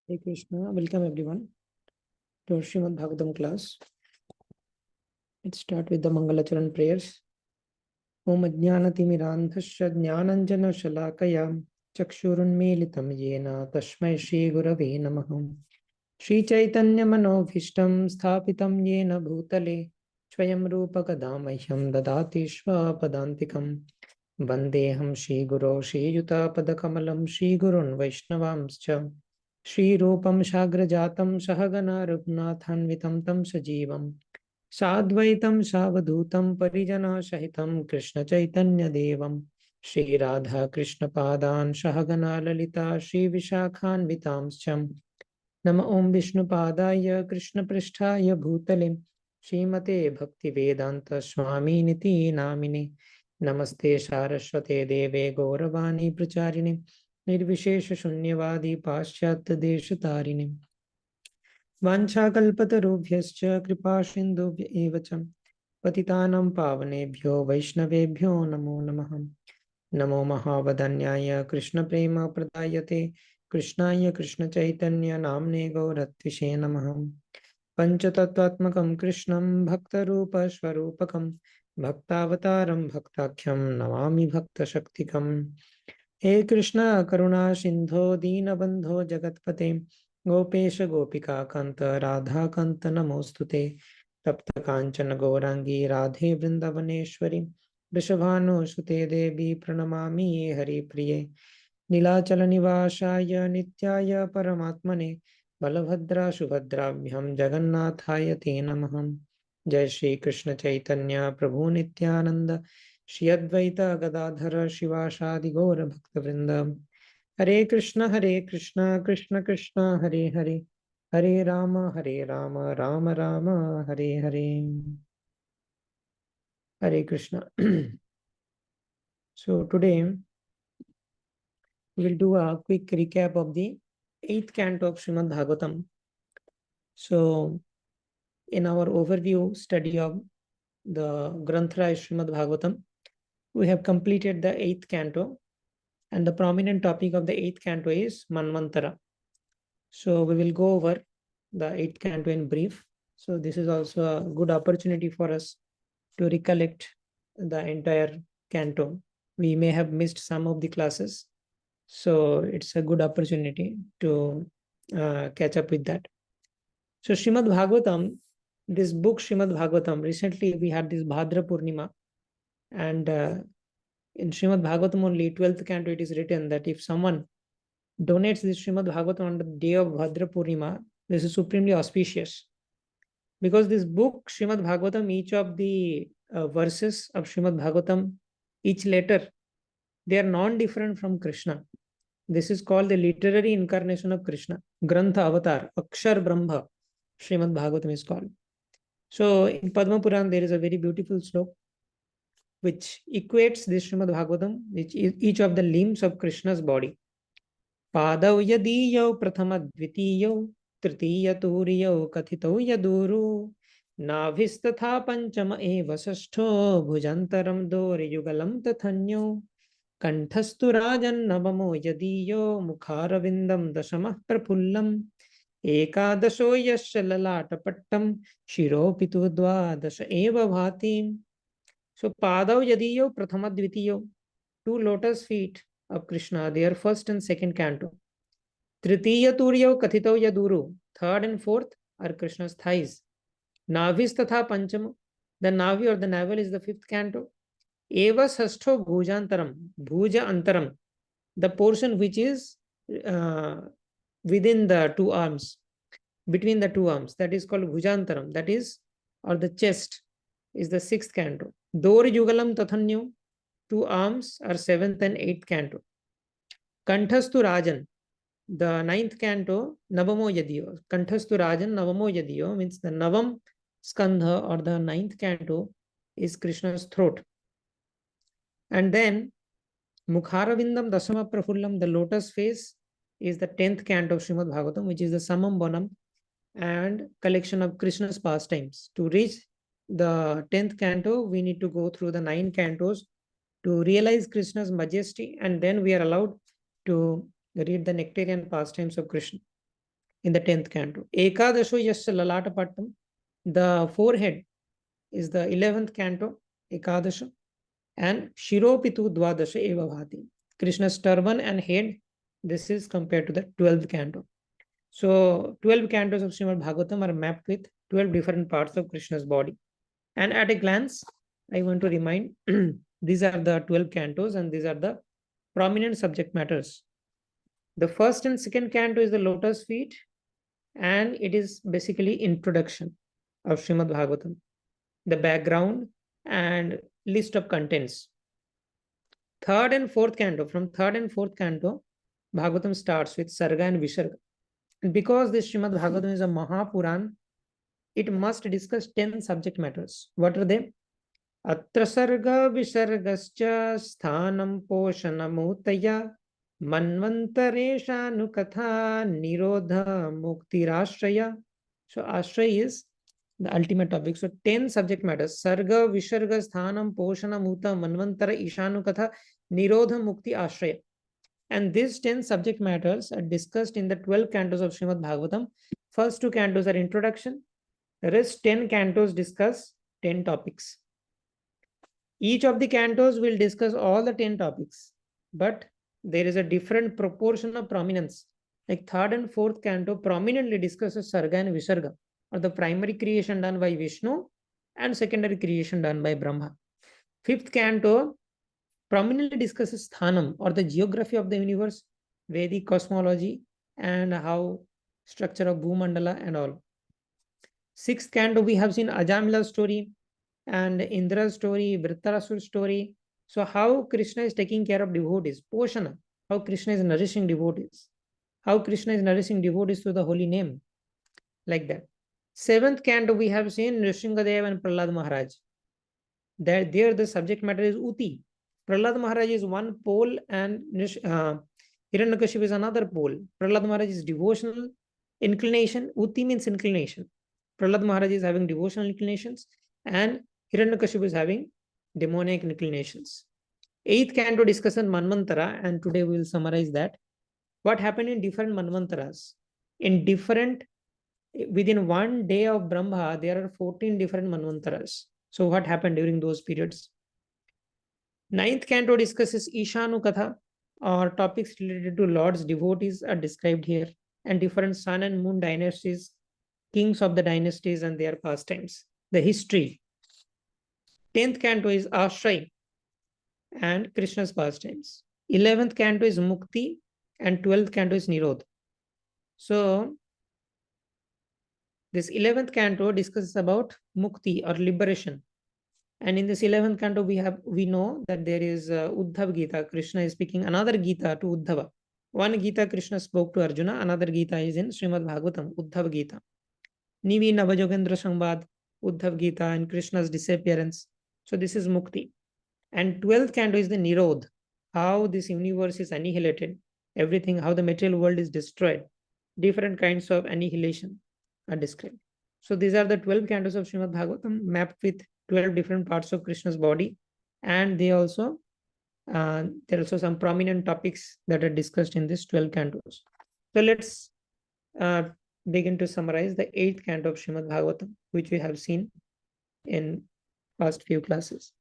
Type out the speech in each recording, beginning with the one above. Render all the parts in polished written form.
Hey Krishna, welcome everyone to our Srimad Bhagavatam class. Let's start with the Mangalacharan prayers. Om Ajnanatimidandhasya Jnananjana Shalakaya Chakshurunmilitam Yena Tasmai Shri Gurave Namah. Shri Chaitanya Manobhishtam Sthapitam Yena Bhutale Swayam Rupa Kadamahyam Dadati Padantikam Vandeham Shri Guru Shri Yuta Padakamalam Shri Gurun Vaishnavamscha Shri Rupam Shagrajatam Sahagana Raghunathanvitam Tam Sajivam Sadvaitam Savadutam Parijana Sahitam Krishna Chaitanya Devam Shri Radha Krishna Padan Sahagana Lalita Shri Vishakhan Vitamscham Nama Om Vishnu Padaya Krishna Pristhaya Bhutale Srimate Bhakti Vedanta Swami Niti Namine Namaste Saraswate Deve Gauravani Pracharini Nirvishesha Shunyavadi Paschatya Deshatarine Vanchakalpatarubhyascha Kripasindubhya Evacham Patitanam Pavanebhyo Vaishnavebhyo Namo Namah Namo Mahavadanyaya Krishna Prema Pradayate Krishnaya Krishna Chaitanya Namne Gauratvishe Namah Panchatattvatmakam Krishnam Bhaktarupa Swarupakam Bhaktavataram Bhaktakyam Namami Bhakta Shaktikam He Krishna Karuna Sindho Deenabandho Jagatpate Gopesh Gopika Kanta Radha Kanta Namostute Tapta Kanchana Gaurangi Radhe Vrindavaneshwari Vrishabhanu Sute Devi Pranamami Hari Priye Nilachala Nivashaya Nityaya Paramatmane Balabhadra Subhadrabhyam Jagannathaya Te Namaham Jai Shri Krishna Chaitanya Prabhu Nityananda Shri Advaita Gadadhara Shivashadi Gaura Bhakta Vrinda Hare Krishna Krishna Krishna Hare Hare Hare Rama Rama Rama Hare Hare Hare Krishna. So today we will do a quick recap of the 8th canto of Srimad Bhagavatam. So in our overview study of the Granthra Srimad Bhagavatam, we have completed the 8th canto, and the prominent topic of the 8th canto is Manvantara. So we will go over the 8th canto in brief. So this is also a good opportunity for us to recollect the entire canto. We may have missed some of the classes, so it's a good opportunity to catch up with that. So Srimad Bhagavatam, this book Srimad Bhagavatam, recently we had this Bhadra Purnima, and in Srimad Bhagavatam only 12th canto it is written that if someone donates this Srimad Bhagavatam on the day of Bhadra Purnima, this is supremely auspicious. Because this book, Srimad Bhagavatam, each of the verses of Srimad Bhagavatam, each letter, they are non-different from Krishna. This is called the literary incarnation of Krishna. Grantha Avatar, Akshar Brahma, Srimad Bhagavatam is called. So in Padma Puran, there is a very beautiful slok which equates this Srimad Bhagavatam, which is each of the limbs of Krishna's body. Padav yadiyau prathama dvitiyau tritiya turiyau kathitau yaduru navistatha panchama eva sashtho bhujantaram doriyugalam tathanyo Kanthastu rajan navamo yadiyo mukharavindam dasamah prapullam ekadasho yasya lalatapattam shiropitu dvadasha eva bhati. So padav yadiyo prathama dvitiyo, two lotus feet of Krishna, they are first and second canto. Tritiya turiyo kathito yaduru, third and fourth are Krishna's thighs. Navis tatha pancham, the navi or the navel is the fifth canto. Eva sastho bhujantaram, bhuja antaram, the portion which is within the two arms, between the two arms, that is called bhujantaram, that is, or the chest, is the sixth canto. Dor yugalam tathanyu, two arms are seventh and eighth canto. Kanthastu rajan, the ninth canto, navamo yadiyo. Kanthastu rajan, navamo yadiyo means the navam skandha or the ninth canto is Krishna's throat. And then Mukharavindam Dasama Prafullam, the lotus face, is the 10th canto of Srimad Bhagavatam, which is the Samam Bonam and collection of Krishna's pastimes. To reach the 10th canto, we need to go through the 9 cantos to realize Krishna's majesty, and then we are allowed to read the nectarian pastimes of Krishna. in the 10th canto. Ekadasho yasya lalatapatam, the forehead is the 11th canto, Ekadasha, and Shiropitu Dwadasha eva bhati. Krishna's turban and head, this is compared to the 12th canto. So 12 cantos of Srimad Bhagavatam are mapped with 12 different parts of Krishna's body. And at a glance, I want to remind these are the 12 cantos and these are the prominent subject matters. The first and second canto is the lotus feet, and it is basically introduction of Srimad Bhagavatam, the background and list of contents. Third and fourth canto, from third and fourth canto, Bhagavatam starts with Sarga and Visarga. And because this Srimad Bhagavatam is a Mahapuran, it must discuss 10 subject matters. What are they? Atra sarga visargascha sthanam poshanamutaya manvantaresha nukatha nirodha muktirashraya. So ashraya is the ultimate topic. So 10 subject matters. Sarga visarga sthanam poshanamuta manvantara ishanukatha nirodha mukti ashraya. And these 10 subject matters are discussed in the 12 cantos of Srimad Bhagavatam. First 2 cantos are introduction. The rest 10 cantos discuss 10 topics. Each of the cantos will discuss all the 10 topics, but there is a different proportion of prominence. Like third and fourth canto prominently discusses Sarga and Visarga, or the primary creation done by Vishnu and secondary creation done by Brahma. Fifth canto prominently discusses Sthanam, or the geography of the universe, Vedic cosmology, and how structure of Bhumandala and all. Sixth canto, we have seen Ajamila's story and Indra's story, Vritarasura's story. So how Krishna is taking care of devotees, Poshana, how Krishna is nourishing devotees, how Krishna is nourishing devotees through the holy name, like that. Seventh canto, we have seen Nrsimhadev and Prahlad Maharaj. There the subject matter is Uti. Prahlad Maharaj is one pole and Hiranyakashipu is another pole. Prahlad Maharaj is devotional inclination. Uti means inclination. Prahlad Maharaj is having devotional inclinations and Hiranyakashipu is having demoniac inclinations. Eighth canto discusses Manvantara, and today we will summarize that. What happened in different Manvantaras? Within one day of Brahma, there are 14 different Manvantaras. So what happened during those periods? Ninth canto discusses Ishanu Katha, or topics related to Lord's devotees are described here, and different sun and moon dynasties, kings of the dynasties and their pastimes, the history. 10th canto is Ashray and Krishna's pastimes. 11th canto is Mukti and 12th canto is Nirodha. So this 11th canto discusses about Mukti or liberation. And in this 11th canto, we know that there is Uddhav Gita. Krishna is speaking another Gita to Uddhava. One Gita Krishna spoke to Arjuna, another Gita is in Srimad Bhagavatam, Uddhav Gita. Nivi Navajogendra Sambad, Uddhav Gita, and Krishna's disappearance. So this is Mukti. And 12th canto is the Nirodh, how this universe is annihilated, everything, how the material world is destroyed. Different kinds of annihilation are described. So these are the 12 cantos of Srimad Bhagavatam mapped with 12 different parts of Krishna's body. And there are also some prominent topics that are discussed in these 12 cantos. So let's begin to summarize the 8th canto of Srimad Bhagavatam, which we have seen in past few classes.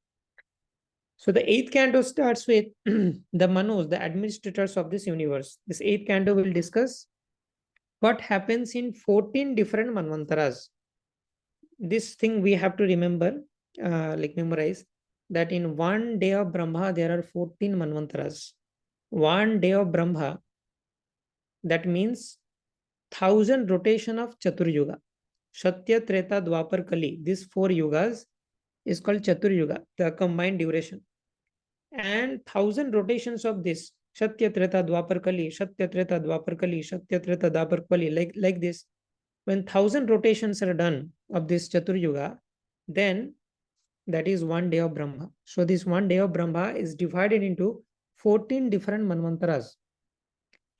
So the 8th canto starts with the Manus, the administrators of this universe. This 8th canto will discuss what happens in 14 different Manvantaras. This thing we have to remember, memorize, that in one day of Brahma, there are 14 Manvantaras. One day of Brahma, that means 1000 rotation of Chatur Yuga. Satya, Treta, Dwapar, Kali. These 4 yugas is called Chatur Yuga, the combined duration. And 1000 rotations of this, Satya, Treta, Dwapar, Kali, Satya, Treta, Dwapar, Kali, Satya, Treta, Dwapar, Kali, like this. When 1000 rotations are done of this Chatur Yuga, then that is one day of Brahma. So this one day of Brahma is divided into 14 different Manvantaras.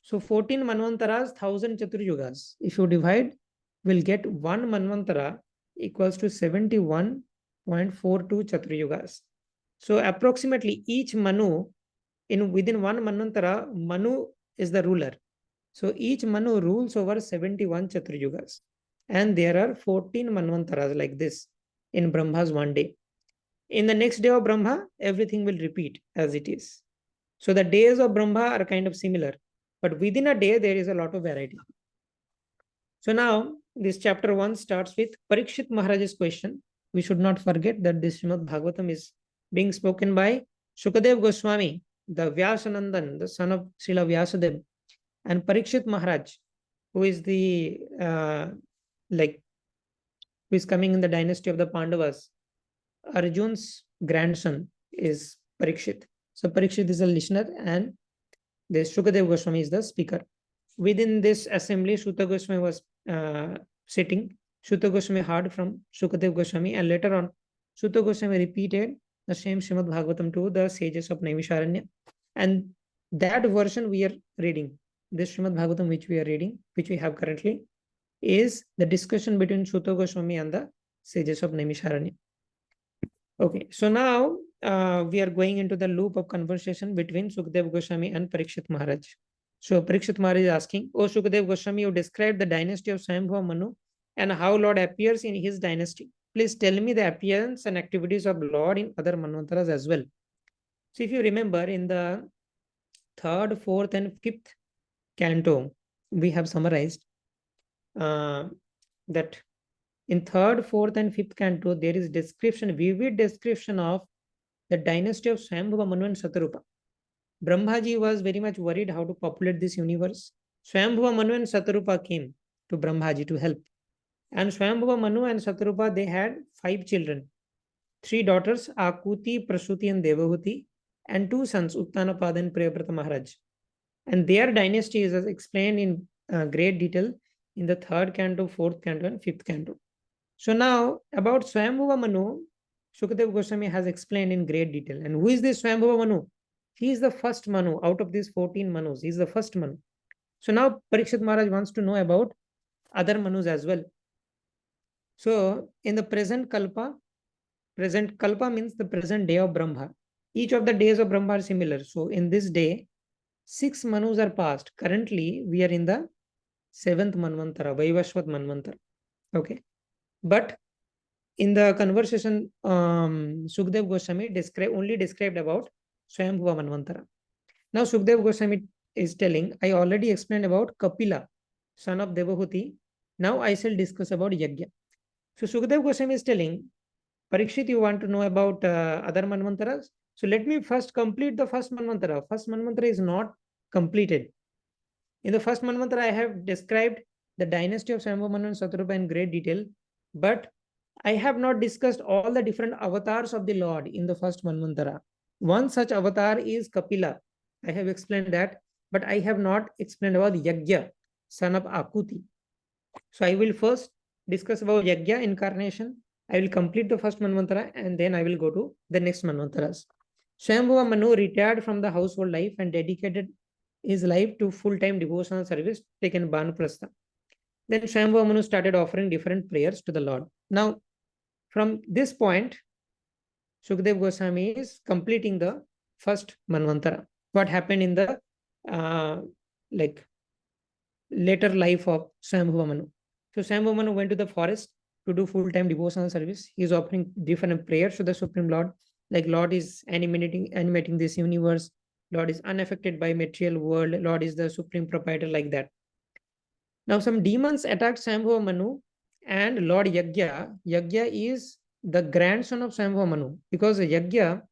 So 14 Manvantaras, 1000 Chatur Yugas. If you divide, we'll get one Manvantara equals to 71.42 Chatur Yugas. So approximately each Manu, within one Manvantara, Manu is the ruler. So each Manu rules over 71 Chaturyugas. And there are 14 Manvantaras like this in Brahma's one day. In the next day of Brahma, everything will repeat as it is. So the days of Brahma are kind of similar, but within a day, there is a lot of variety. So now, this chapter 1 starts with Parikshit Maharaj's question. We should not forget that this Srimad Bhagavatam is being spoken by Shukadev Goswami, the Vyasanandan, the son of Srila Vyasadev, and Parikshit Maharaj, who is the who is coming in the dynasty of the Pandavas. Arjun's grandson is Parikshit. So Parikshit is a listener and this Shukadev Goswami is the speaker. Within this assembly, Shuta Goswami was sitting. Shuta Goswami heard from Shukadev Goswami, and later on, Shuta Goswami repeated the same Srimad Bhagavatam to the sages of Naimisharanya. And that version we are reading, this Srimad Bhagavatam which we are reading, which we have currently, is the discussion between Shuta Goswami and the sages of Naimisharanya. Okay, so now we are going into the loop of conversation between Sukadev Goswami and Parikshit Maharaj. So Parikshit Maharaj is asking, "O Sukadev Goswami, you described the dynasty of Swayambhuva Manu and how Lord appears in his dynasty. Please tell me the appearance and activities of Lord in other Manvantaras as well." So if you remember, in the 3rd, 4th, and 5th canto, we have summarized that in 3rd, 4th, and 5th canto, there is description, vivid description of the dynasty of Swayambhuva Manu and Satarupa. Brahmaji was very much worried how to populate this universe. Swayambhuva Manu and Satarupa came to Brahmaji to help. And Swayambhuva Manu and Satarupa, they had 5 children. 3 daughters, Akuti, Prasuti, and Devahuti, and 2 sons, Uttanapada and Priyabrata Maharaj. And their dynasty is explained in great detail in the 3rd canto, 4th canto, and 5th canto. So now, about Swayambhuva Manu, Shukadev Goswami has explained in great detail. And who is this Swayambhuva Manu? He is the first Manu out of these 14 Manus. He is the first Manu. So now Parikshit Maharaj wants to know about other Manus as well. So in the present Kalpa means the present day of Brahma. Each of the days of Brahma are similar. So in this day, 6 Manus are passed. Currently, we are in the 7th Manvantara, Vaivashvat Manvantara. Okay. But in the conversation, Sukadev Goswami only described about Swayambhuva Manvantara. Now Sukadev Goswami is telling, I already explained about Kapila, son of Devahuti. Now I shall discuss about Yajna. So Sukadev Goswami is telling, Parikshit, you want to know about other Manvantaras? So let me first complete the first Manvantara. First Manvantara is not completed. In the first Manvantara, I have described the dynasty of Swayambhuva Manu and Satarupa in great detail, but I have not discussed all the different avatars of the Lord in the first Manvantara. One such avatar is Kapila. I have explained that, but I have not explained about Yajna, son of Akuti. So I will first discuss about Yajna incarnation. I will complete the first Manvantara and then I will go to the next Manvantaras. Swayambhuva Manu retired from the household life and dedicated his life to full-time devotional service, taken Banaprastha. Then Swayambhuva Manu started offering different prayers to the Lord. Now, from this point, Sukadev Goswami is completing the first Manvantara. What happened in the later life of Swayambhuva Manu. So Swayambhuva Manu went to the forest to do full-time devotional service. He is offering different prayers to the Supreme Lord. Like Lord is animating this universe. Lord is unaffected by material world. Lord is the supreme proprietor, like that. Now some demons attacked Swayambhuva Manu and Lord Yajna. Yajna is the grandson of Swayambhuva Manu, because Yajna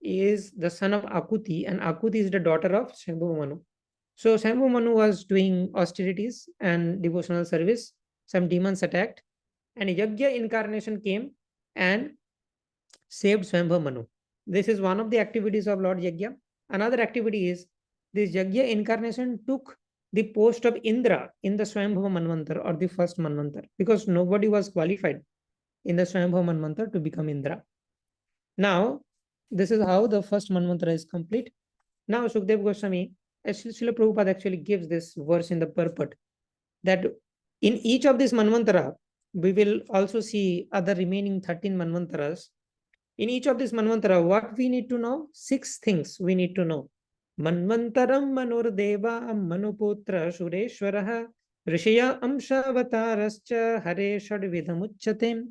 is the son of Akuti and Akuti is the daughter of Swayambhuva Manu. So Swayambhuva Manu was doing austerities and devotional service. Some demons attacked and Yajna incarnation came and saved Swayambhuva Manu. This is one of the activities of Lord Yajna. Another activity is this Yajna incarnation took the post of Indra in the Swayambhuva Manvantara or the first Manvantara, because nobody was qualified in the Swayambhuva Manvantara to become Indra. Now, this is how the first Manvantara is complete. Now, Sukadev Goswami, Srila Prabhupada actually gives this verse in the purport that in each of these Manvantara, we will also see other remaining 13 Manvantaras. In each of these Manvantara, what we need to know? 6 things we need to know. Manvantaram Manurdeva Manuputra Sureshwaraha Rishya Amshaavatarascha Hare Shadvidhamuchyate.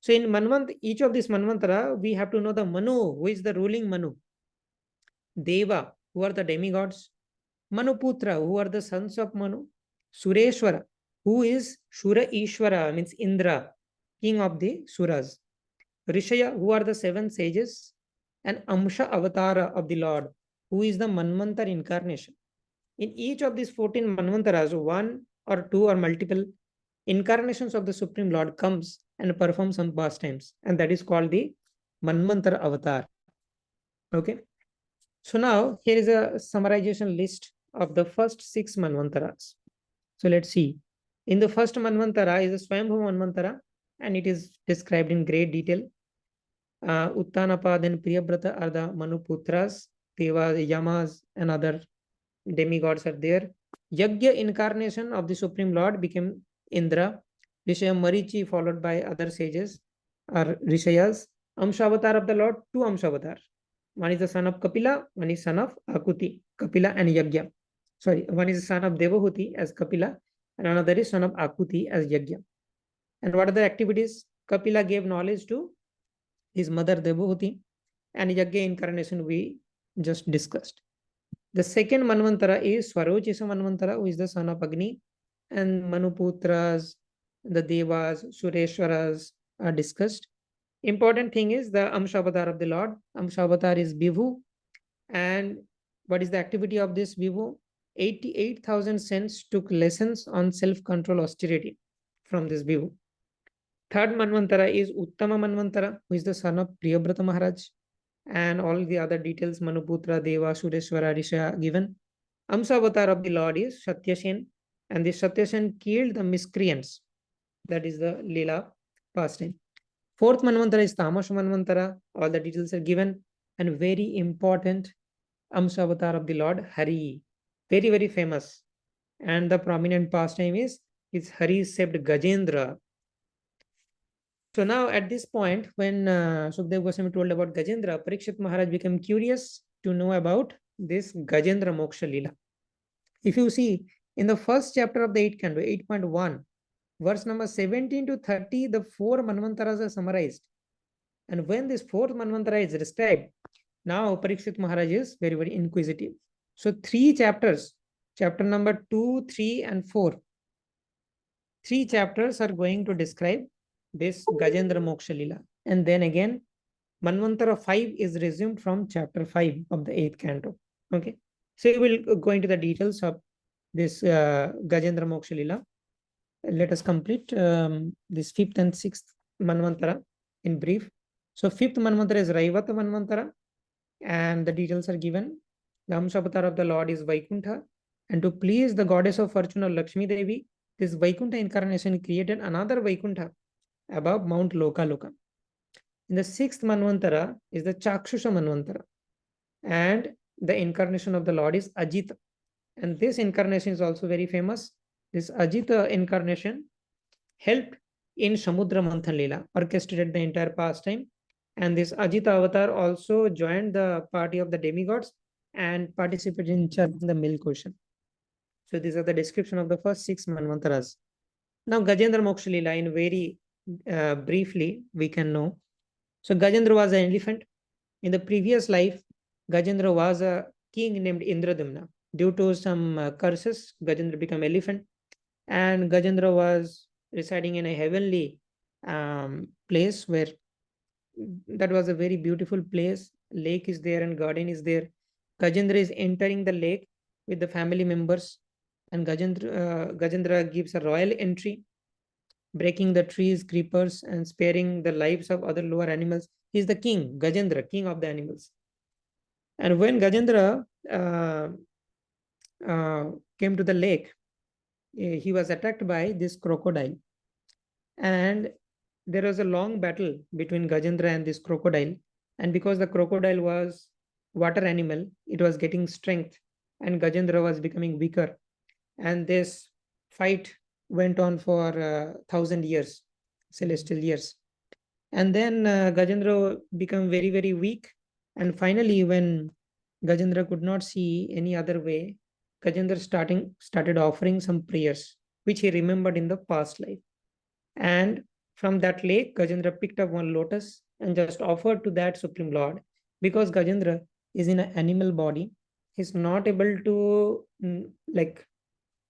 So in Manvant, each of these Manvantara, we have to know the Manu, who is the ruling Manu. Deva, who are the demigods. Manuputra, who are the sons of Manu. Sureshwara, who is Shura Ishwara, means Indra, king of the Suras. Rishaya, who are the seven sages. And Amsha Avatara of the Lord, who is the Manvantar incarnation. In each of these 14 Manvantaras, one or two or multiple incarnations of the Supreme Lord comes and performs some pastimes, and that is called the Manvantar Avatar. Okay. So now here is a summarization list of the first 6 Manvantaras. So let's see. In the first Manvantara is a Swayambhu Manvantara, and it is described in great detail. Uttanapad and Priyabrata are the Manuputras, Devas, Yamas, and other demigods are there. Yajna incarnation of the Supreme Lord became Indra. Rishaya Marichi, followed by other sages, are Rishayas. Amshavatar of the Lord, two Amshavatar. One is the son of Kapila, one is son of Akuti, Kapila and Yajna. Sorry, one is the son of Devahuti as Kapila, and another is son of Akuti as Yajna. And what are the activities? Kapila gave knowledge to his mother Devahuti, and Yajna incarnation we just discussed. The second Manvantara is Swarojisa Manvantara, who is the son of Agni, and Manuputras, the Devas, Sureshwaras are discussed. Important thing is the Amshavatar of the Lord. Amshavatar is Bibhu. And what is the activity of this Bibhu? 88,000 saints took lessons on self-control austerity from this Bibhu. Third Manvantara is Uttama Manvantara, who is the son of Priyabrata Maharaj. And all the other details, Manuputra, Deva, Sureshwara, Risha given. Amsavatar of the Lord is Satyasen, and this Satyasen killed the miscreants. That is the Leela pastime. Fourth Manvantara is Tamasha Manvantara. All the details are given. And very important, Amsavatar of the Lord, Hari. Very, very famous. And the prominent pastime is Hari saved Gajendra. So now at this point, when Sukdev Goswami told about Gajendra, Parikshit Maharaj became curious to know about this Gajendra Moksha Leela. If you see, in the first chapter of the 8th Canto, 8.1, verse number 17 to 30, the 4 Manvantaras are summarized. And when this 4th Manvantara is described, now Parikshit Maharaj is very, very inquisitive. So 3 chapters, chapter number 2, 3, and 4, 3 chapters are going to describe this Gajendra Moksha Leela. And then again, Manvantara 5 is resumed from chapter 5 of the 8th Canto. Okay. So we will go into the details of this Gajendra Moksha Leela. Let us complete this 5th and 6th Manvantara in brief. So 5th Manvantara is Raivata Manvantara, and the details are given. The Amsavatar of the Lord is Vaikuntha, and to please the goddess of fortune or Lakshmi Devi, this Vaikuntha incarnation created another Vaikuntha above Mount Lokaloka. In the 6th Manvantara is the Chakshusha Manvantara, and the incarnation of the Lord is Ajita. And this incarnation is also very famous. This Ajita incarnation helped in Samudra Manthan Leela, orchestrated the entire pastime. And this Ajita avatar also joined the party of the demigods and participated in the milk ocean. So these are the description of the first 6 Manvantaras. Now Gajendra Moksha Leela, in very briefly we can know. So Gajendra was an elephant. In the previous life, Gajendra was a king named Indradumna. Due to some curses, Gajendra became elephant, and Gajendra was residing in a heavenly place where that was a very beautiful place. Lake is there and garden is there. Gajendra is entering the lake with the family members, and Gajendra gives a royal entry, breaking the trees, creepers, and sparing the lives of other lower animals. He is the king, Gajendra, king of the animals. And when Gajendra came to the lake, he was attacked by this crocodile. And there was a long battle between Gajendra and this crocodile. And because the crocodile was water animal, it was getting strength, and Gajendra was becoming weaker. And this fight went on for 1,000 years, celestial years. And then Gajendra became very, very weak. And finally, when Gajendra could not see any other way. Gajendra started offering some prayers, which he remembered in the past life. And from that lake, Gajendra picked up one lotus and just offered to that Supreme Lord. Because Gajendra is in an animal body, he's not able to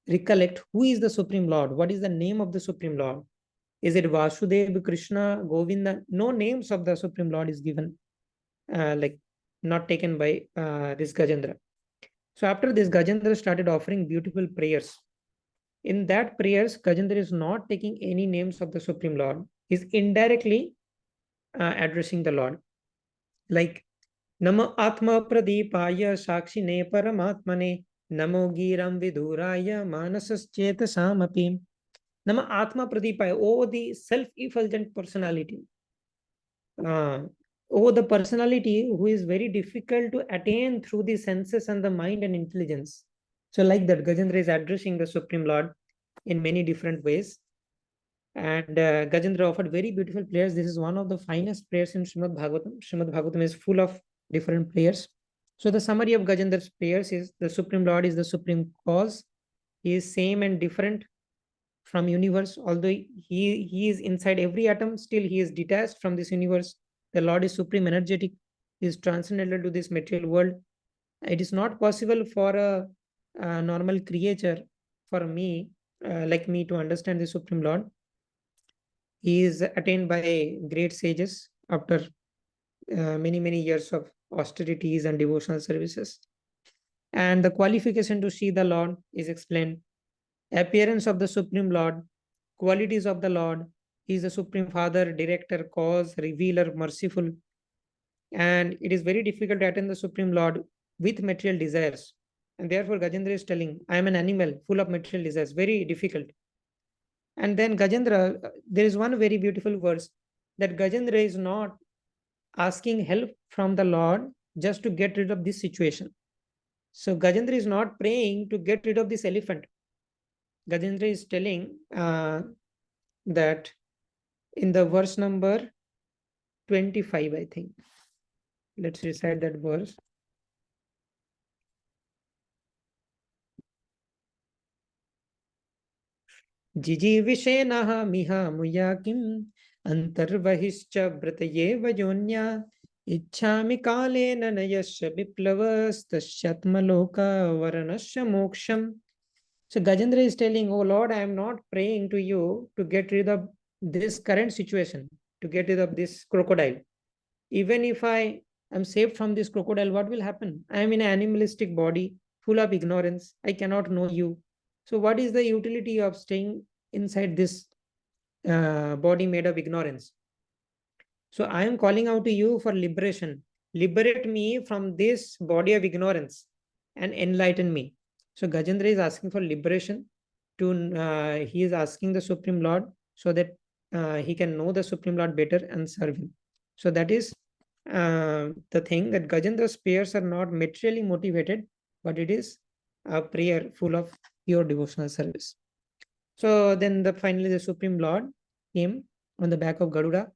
recollect who is the Supreme Lord, what is the name of the Supreme Lord. Is it Vasudeva, Krishna, Govinda? No names of the Supreme Lord is given, not taken by this Gajendra. So after this, Gajendra started offering beautiful prayers. In that prayers, Gajendra is not taking any names of the Supreme Lord. He's indirectly addressing the Lord. Like, Namo Atma Pradipaya Sakshine Paramatmane Namo Giram Viduraya Manasas Chetasamapi. Nama Atma Pradipaya, oh the self-effulgent personality. Oh the personality who is very difficult to attain through the senses and the mind and intelligence. So like that, Gajendra is addressing the Supreme Lord in many different ways. And Gajendra offered very beautiful prayers. This is one of the finest prayers in Srimad Bhagavatam. Srimad Bhagavatam is full of different prayers. So the summary of Gajendra's prayers is the Supreme Lord is the supreme cause. He is same and different from universe. Although he is inside every atom, still he is detached from this universe. The Lord is supreme energetic. He is transcendental to this material world. It is not possible for a normal creature, for me, like me, to understand the Supreme Lord. He is attained by great sages after many years of austerities and devotional services. And the qualification to see the Lord is explained. Appearance of the Supreme Lord, qualities of the Lord. He is the Supreme Father, Director, Cause, Revealer, Merciful. And it is very difficult to attain the Supreme Lord with material desires. And therefore, Gajendra is telling, I am an animal full of material desires, very difficult. And then Gajendra, there is one very beautiful verse that Gajendra is not asking help from the Lord just to get rid of this situation. So Gajendra is not praying to get rid of this elephant. Gajendra is telling that in the verse number 25, I think. Let's recite that verse. Jijivishenaha miha muyakim antarvahischa brataye vajonya ichhami kalena nayasya viplavastashyatmaloka varanasya moksham. So Gajendra is telling, oh Lord, I am not praying to you to get rid of this current situation, to get rid of this crocodile. Even if I am saved from this crocodile, what will happen? I am in an animalistic body, full of ignorance. I cannot know you. So what is the utility of staying inside this body made of ignorance? So I am calling out to you for liberation. Liberate me from this body of ignorance and enlighten me. So Gajendra is asking for liberation. He is asking the Supreme Lord so that he can know the Supreme Lord better and serve him. So that is the thing, that Gajendra's prayers are not materially motivated, but it is a prayer full of pure devotional service. So then finally the Supreme Lord came on the back of Garuda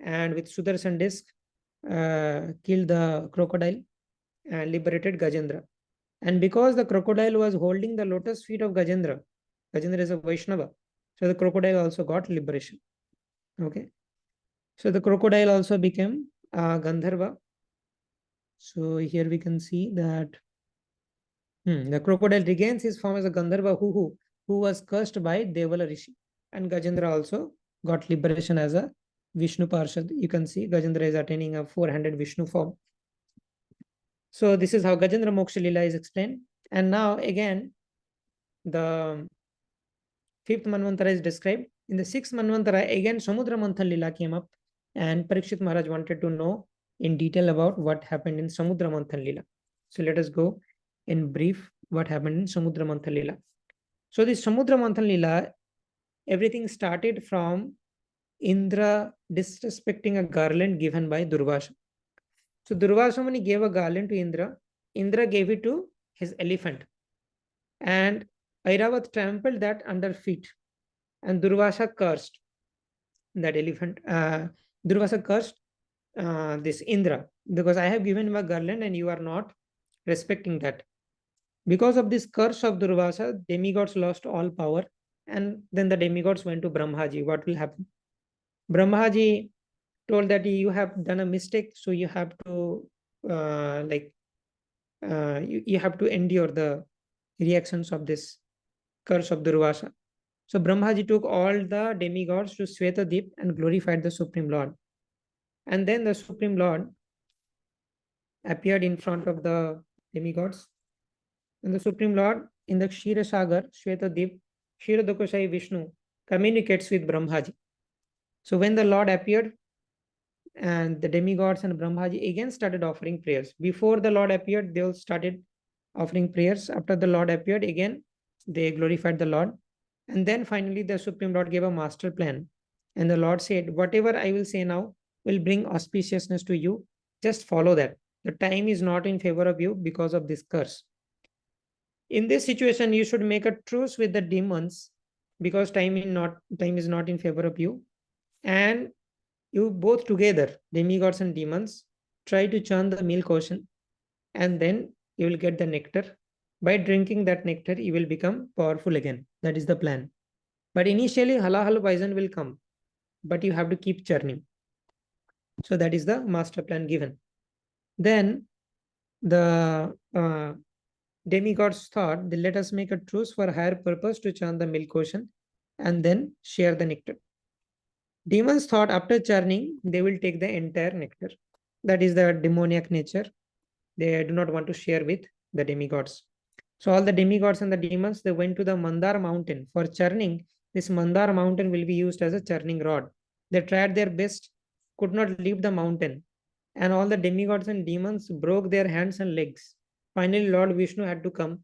and with Sudarshan disc killed the crocodile and liberated Gajendra. And because the crocodile was holding the lotus feet of Gajendra, Gajendra is a Vaishnava, so the crocodile also got liberation. Okay. So the crocodile also became Gandharva. So here we can see that the crocodile regains his form as a Gandharva who was cursed by Devala Rishi. And Gajendra also got liberation as a Vishnu Parshad. You can see Gajendra is attaining a 400 Vishnu form. So this is how Gajendra Moksha Lila is explained. And now again, the 5th Manvantara is described. In the 6th Manvantara, again Samudra Manthan Lila came up, and Parikshit Maharaj wanted to know in detail about what happened in Samudra Manthan Lila. So let us go in brief what happened in Samudra Manthan Lila. So this Samudra Manthan Lila, everything started from Indra disrespecting a garland given by Durvasa. So Durvasa, when he gave a garland to Indra, Indra gave it to his elephant. And Airavat trampled that under feet. And Durvasa cursed that elephant. Durvasa cursed this Indra, because I have given him a garland and you are not respecting that. Because of this curse of Durvasa, demigods lost all power, and then the demigods went to Brahmaji. What will happen? Brahmaji told that you have done a mistake, so you have to you have to endure the reactions of this curse of Durvasa. So Brahmaji took all the demigods to Svetadip and glorified the Supreme Lord. And then the Supreme Lord appeared in front of the demigods. And the Supreme Lord in the Kshira Sagar, Svetadip, Kshiradukasai Vishnu communicates with Brahmaji. So when the Lord appeared, and the demigods and Brahmaji again started offering prayers. Before the Lord appeared, they all started offering prayers. After the Lord appeared, again, they glorified the Lord. And then finally, the Supreme Lord gave a master plan. And the Lord said, whatever I will say now will bring auspiciousness to you. Just follow that. The time is not in favor of you because of this curse. In this situation, you should make a truce with the demons because time is not in favor of you. And you both together, demigods and demons, try to churn the milk ocean, and then you will get the nectar. By drinking that nectar, you will become powerful again. That is the plan. But initially, halahala poison will come, but you have to keep churning. So that is the master plan given. Then the demigods thought, let us make a truce for a higher purpose to churn the milk ocean and then share the nectar. Demons thought after churning, they will take the entire nectar. That is the demoniac nature. They do not want to share with the demigods. So all the demigods and the demons, they went to the Mandar mountain. For churning, this Mandar mountain will be used as a churning rod. They tried their best, could not leave the mountain. And all the demigods and demons broke their hands and legs. Finally, Lord Vishnu had to come.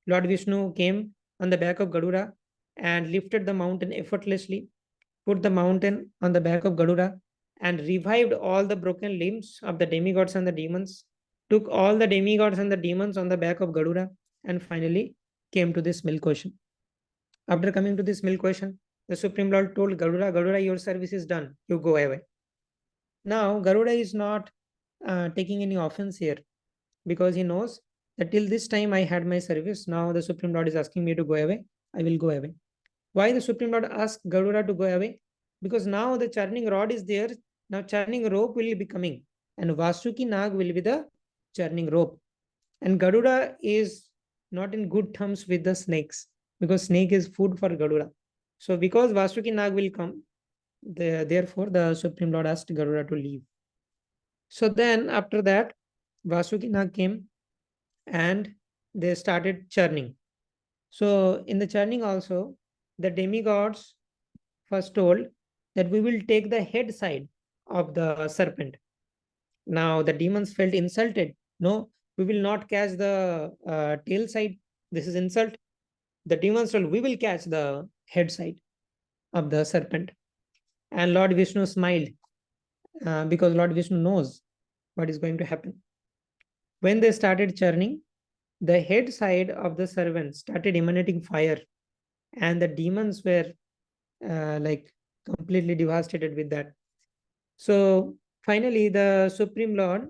Lord Vishnu came on the back of Garuda and lifted the mountain effortlessly, put the mountain on the back of Garuda, and revived all the broken limbs of the demigods and the demons, took all the demigods and the demons on the back of Garuda, and finally came to this milk ocean. After coming to this milk ocean, the Supreme Lord told Garuda, Garuda, your service is done. You go away. Now, Garuda is not taking any offense here because he knows that till this time I had my service. Now the Supreme Lord is asking me to go away. I will go away. Why the Supreme Lord asked Garuda to go away? Because now the churning rod is there. Now churning rope will be coming. And Vasuki Nag will be the churning rope. And Garuda is not in good terms with the snakes because snake is food for Garuda. So because Vasuki Nag will come, therefore the Supreme Lord asked Garuda to leave. So then after that, Vasuki Nag came and they started churning. So in the churning also, the demigods first told that we will take the head side of the serpent. Now the demons felt insulted. No, we will not catch the tail side. This is insult. The demons told, we will catch the head side of the serpent. And Lord Vishnu smiled because Lord Vishnu knows what is going to happen. When they started churning, the head side of the serpent started emanating fire, and the demons were completely devastated with that. So finally, the Supreme Lord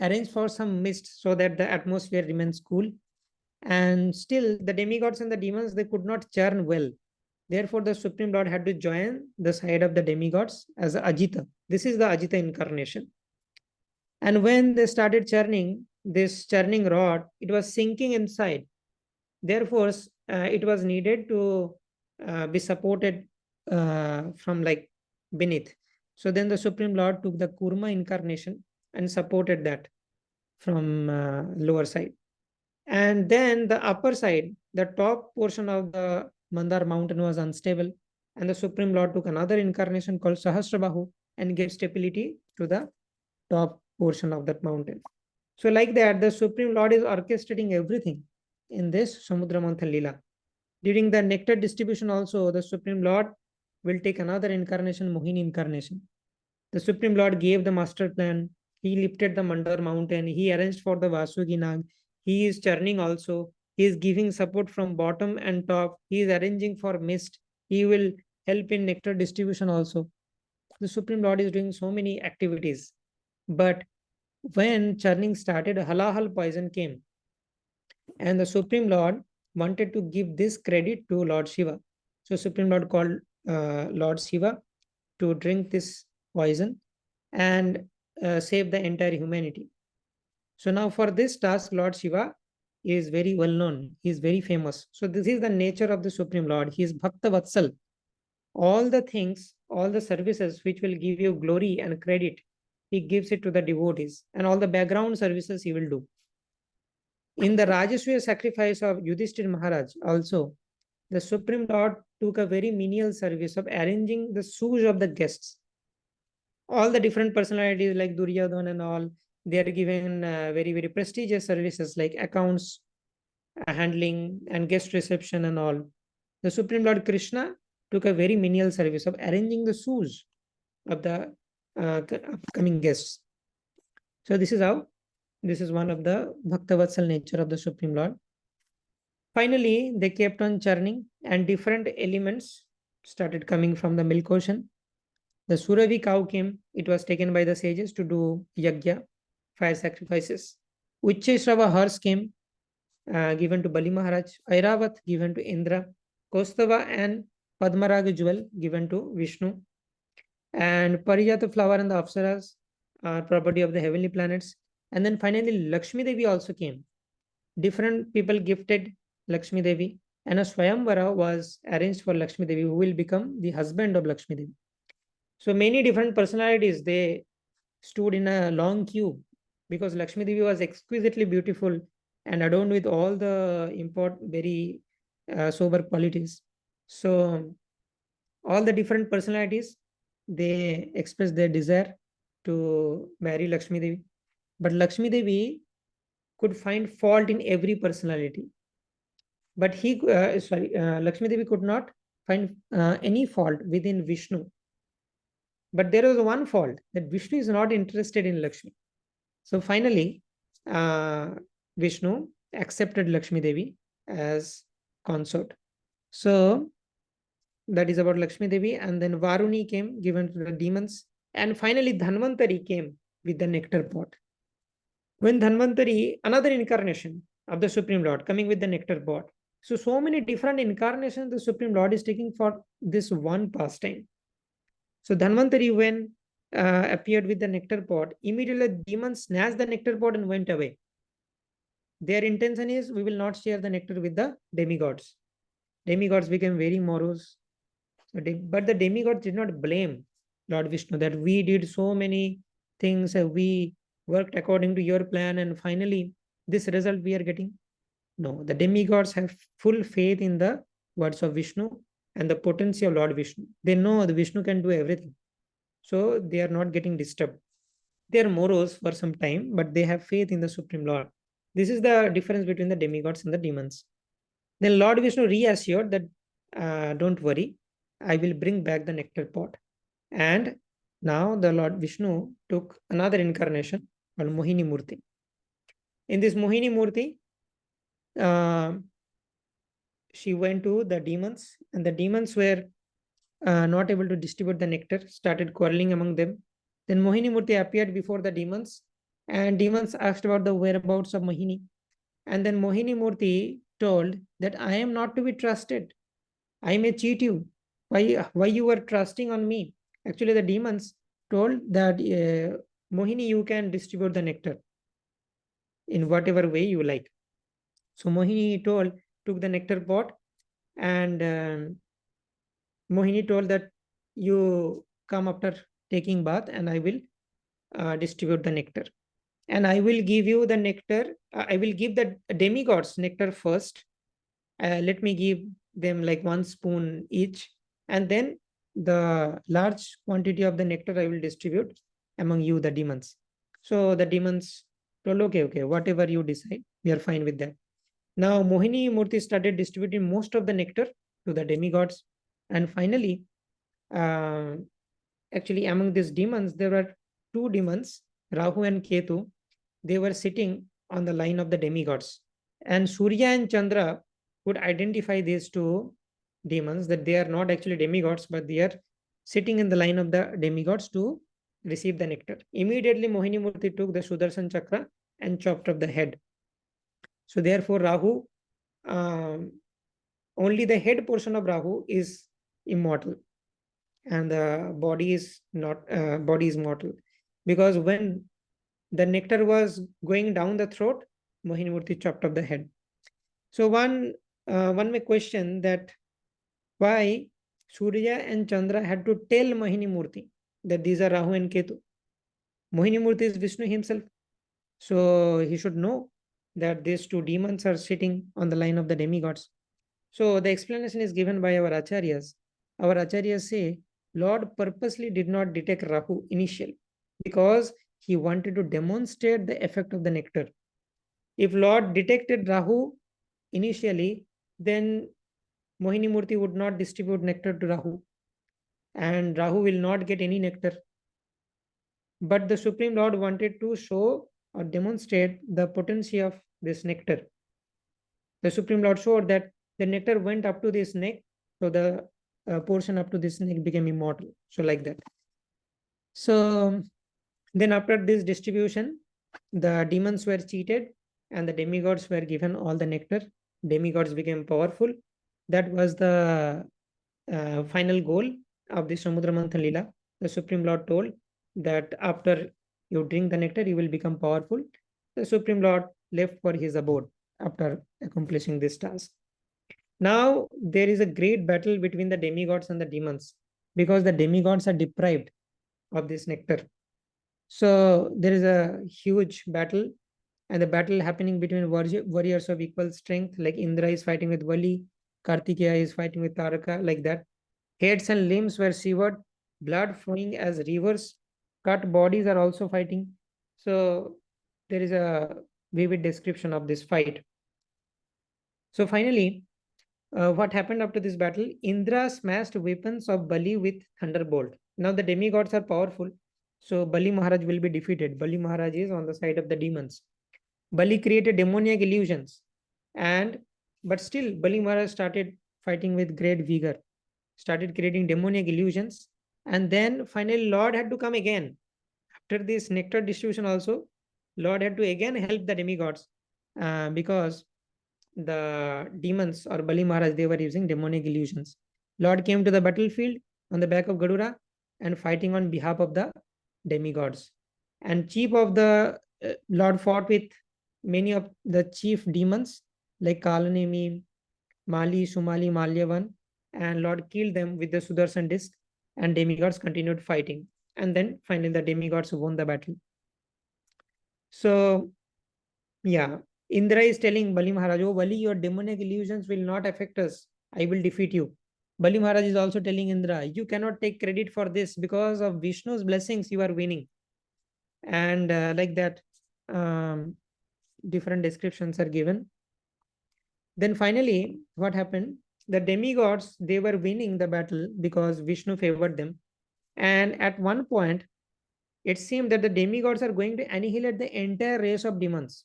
arranged for some mist so that the atmosphere remains cool. And still, the demigods and the demons, they could not churn well. Therefore, the Supreme Lord had to join the side of the demigods as Ajita. This is the Ajita incarnation. And when they started churning, this churning rod, it was sinking inside. Therefore, it was needed to be supported from beneath. So then the Supreme Lord took the Kurma incarnation and supported that from lower side. And then the upper side, the top portion of the Mandar mountain was unstable. And the Supreme Lord took another incarnation called Sahasrabahu and gave stability to the top portion of that mountain. So like that, the Supreme Lord is orchestrating everything in this Samudra Manthan Leela. During the nectar distribution also, the Supreme Lord will take another incarnation, Mohini incarnation. The Supreme Lord gave the master plan. He lifted the Mandar mountain. He arranged for the Vasuki Nag. He is churning also. He is giving support from bottom and top. He is arranging for mist. He will help in nectar distribution also. The Supreme Lord is doing so many activities. But when churning started, halahal poison came. And the Supreme Lord wanted to give this credit to Lord Shiva. So Supreme Lord called Lord Shiva to drink this poison and save the entire humanity. So now for this task, Lord Shiva is very well known. He is very famous. So this is the nature of the Supreme Lord. He is Bhakta Vatsal. All the things, all the services which will give you glory and credit, he gives it to the devotees. And all the background services he will do. In the Rajaswiya sacrifice of Yudhishthir Maharaj also, the Supreme Lord took a very menial service of arranging the shoes of the guests. All the different personalities like Duryodhana and all, they are given very, very prestigious services like accounts, handling, and guest reception and all. The Supreme Lord Krishna took a very menial service of arranging the shoes of the upcoming guests. So this is one of the Bhaktavatsal nature of the Supreme Lord. Finally, they kept on churning and different elements started coming from the milk ocean. The Suravi cow came. It was taken by the sages to do yagya, fire sacrifices. Uchcheshrava horse came, given to Bali Maharaj. Airavat given to Indra. Kostava and Padmaraga jewel given to Vishnu. And Parijata flower and the Apsaras are property of the heavenly planets. And then finally, Lakshmi Devi also came. Different people gifted Lakshmi Devi, and a Swayamvara was arranged for Lakshmi Devi, who will become the husband of Lakshmi Devi. So many different personalities, they stood in a long queue because Lakshmi Devi was exquisitely beautiful and adorned with all the very sober qualities. So all the different personalities, they expressed their desire to marry Lakshmi Devi. But Lakshmi Devi could find fault in every personality. But Lakshmi Devi could not find any fault within Vishnu. But there was one fault, that Vishnu is not interested in Lakshmi. So finally, Vishnu accepted Lakshmi Devi as consort. So that is about Lakshmi Devi. And then Varuni came, given to the demons. And finally, Dhanvantari came with the nectar pot. When Dhanvantari, another incarnation of the Supreme Lord, coming with the nectar pot. So many different incarnations the Supreme Lord is taking for this one pastime. So Dhanvantari, when appeared with the nectar pot, immediately the demons snatched the nectar pot and went away. Their intention is, we will not share the nectar with the demigods. Demigods became very morose. But the demigods did not blame Lord Vishnu that we did so many things, we worked according to your plan, and finally this result we are getting. No, the demigods have full faith in the words of Vishnu and the potency of Lord Vishnu. They know the Vishnu can do everything. So they are not getting disturbed. They are morose for some time, but they have faith in the Supreme Lord. This is the difference between the demigods and the demons. Then Lord Vishnu reassured that, don't worry, I will bring back the nectar pot. And now the Lord Vishnu took another incarnation called Mohini Murti. In this Mohini Murti, she went to the demons, and the demons were not able to distribute the nectar, started quarreling among them. Then Mohini Murti appeared before the demons, and demons asked about the whereabouts of Mohini. And then Mohini Murti told that I am not to be trusted. I may cheat you. Why you were trusting on me? Actually, the demons told that Mohini, you can distribute the nectar in whatever way you like. So Mohini took the nectar pot, and Mohini told that you come after taking bath, and I will distribute the nectar. And I will give you the nectar. I will give the demigods nectar first. Let me give them like 1 spoon each. And then the large quantity of the nectar I will distribute among you, the demons. So the demons told, okay, whatever you decide, we are fine with that. Now Mohini Murti started distributing most of the nectar to the demigods. And finally, actually among these demons, there were 2 demons, Rahu and Ketu. They were sitting on the line of the demigods. And Surya and Chandra could identify these 2 demons, that they are not actually demigods, but they are sitting in the line of the demigods to receive the nectar. Immediately Mohini Murti took the Sudarshan Chakra and chopped off the head. So therefore Rahu, only the head portion of Rahu is immortal, and the body is not, body is mortal. Because when the nectar was going down the throat, Mohini Murti chopped off the head. So one may question that why Surya and Chandra had to tell Mohini Murti that these are Rahu and Ketu. Mohini Murti is Vishnu himself. So he should know that these two demons are sitting on the line of the demigods. So the explanation is given by our acharyas. Our acharyas say Lord purposely did not detect Rahu initially because he wanted to demonstrate the effect of the nectar. If Lord detected Rahu initially, then Mohini Murti would not distribute nectar to Rahu, and Rahu will not get any nectar. But the Supreme Lord wanted to show or demonstrate the potency of this nectar. The Supreme Lord showed that the nectar went up to this neck, so the portion up to this neck became immortal. So like that. So then after this distribution, the demons were cheated and the demigods were given all the nectar. Demigods became powerful. That was the final goal of the Samudra Manthan Lila. The Supreme Lord told that after you drink the nectar, you will become powerful. The Supreme Lord left for his abode after accomplishing this task. Now there is a great battle between the demigods and the demons because the demigods are deprived of this nectar. So there is a huge battle, and the battle happening between warriors of equal strength, like Indra is fighting with Vali, Kartikeya is fighting with Taraka, like that. Heads and limbs were severed, blood flowing as rivers, cut bodies are also fighting. So there is a vivid description of this fight. So finally, what happened after this battle? Indra smashed weapons of Bali with thunderbolt. Now the demigods are powerful, so Bali Maharaj will be defeated. Bali Maharaj is on the side of the demons. Bali created demoniac illusions, but still Bali Maharaj started fighting with great vigor, started creating demoniac illusions, and then finally Lord had to come again. After this nectar distribution also, Lord had to again help the demigods because the demons or Bali Maharaj, they were using demonic illusions. Lord came to the battlefield on the back of Gadura and fighting on behalf of the demigods. And chief of the Lord fought with many of the chief demons like Kalanemi, Mali, Sumali, Malyavan, and Lord killed them with the Sudarshan disc, and demigods continued fighting. And then finally the demigods won the battle. So, yeah, Indra is telling Bali Maharaj, oh Bali, your demonic illusions will not affect us. I will defeat you. Bali Maharaj is also telling Indra, you cannot take credit for this because of Vishnu's blessings, you are winning. And like that, different descriptions are given. Then finally, what happened? The demigods, they were winning the battle because Vishnu favored them. And at one point, it seemed that the demigods are going to annihilate the entire race of demons.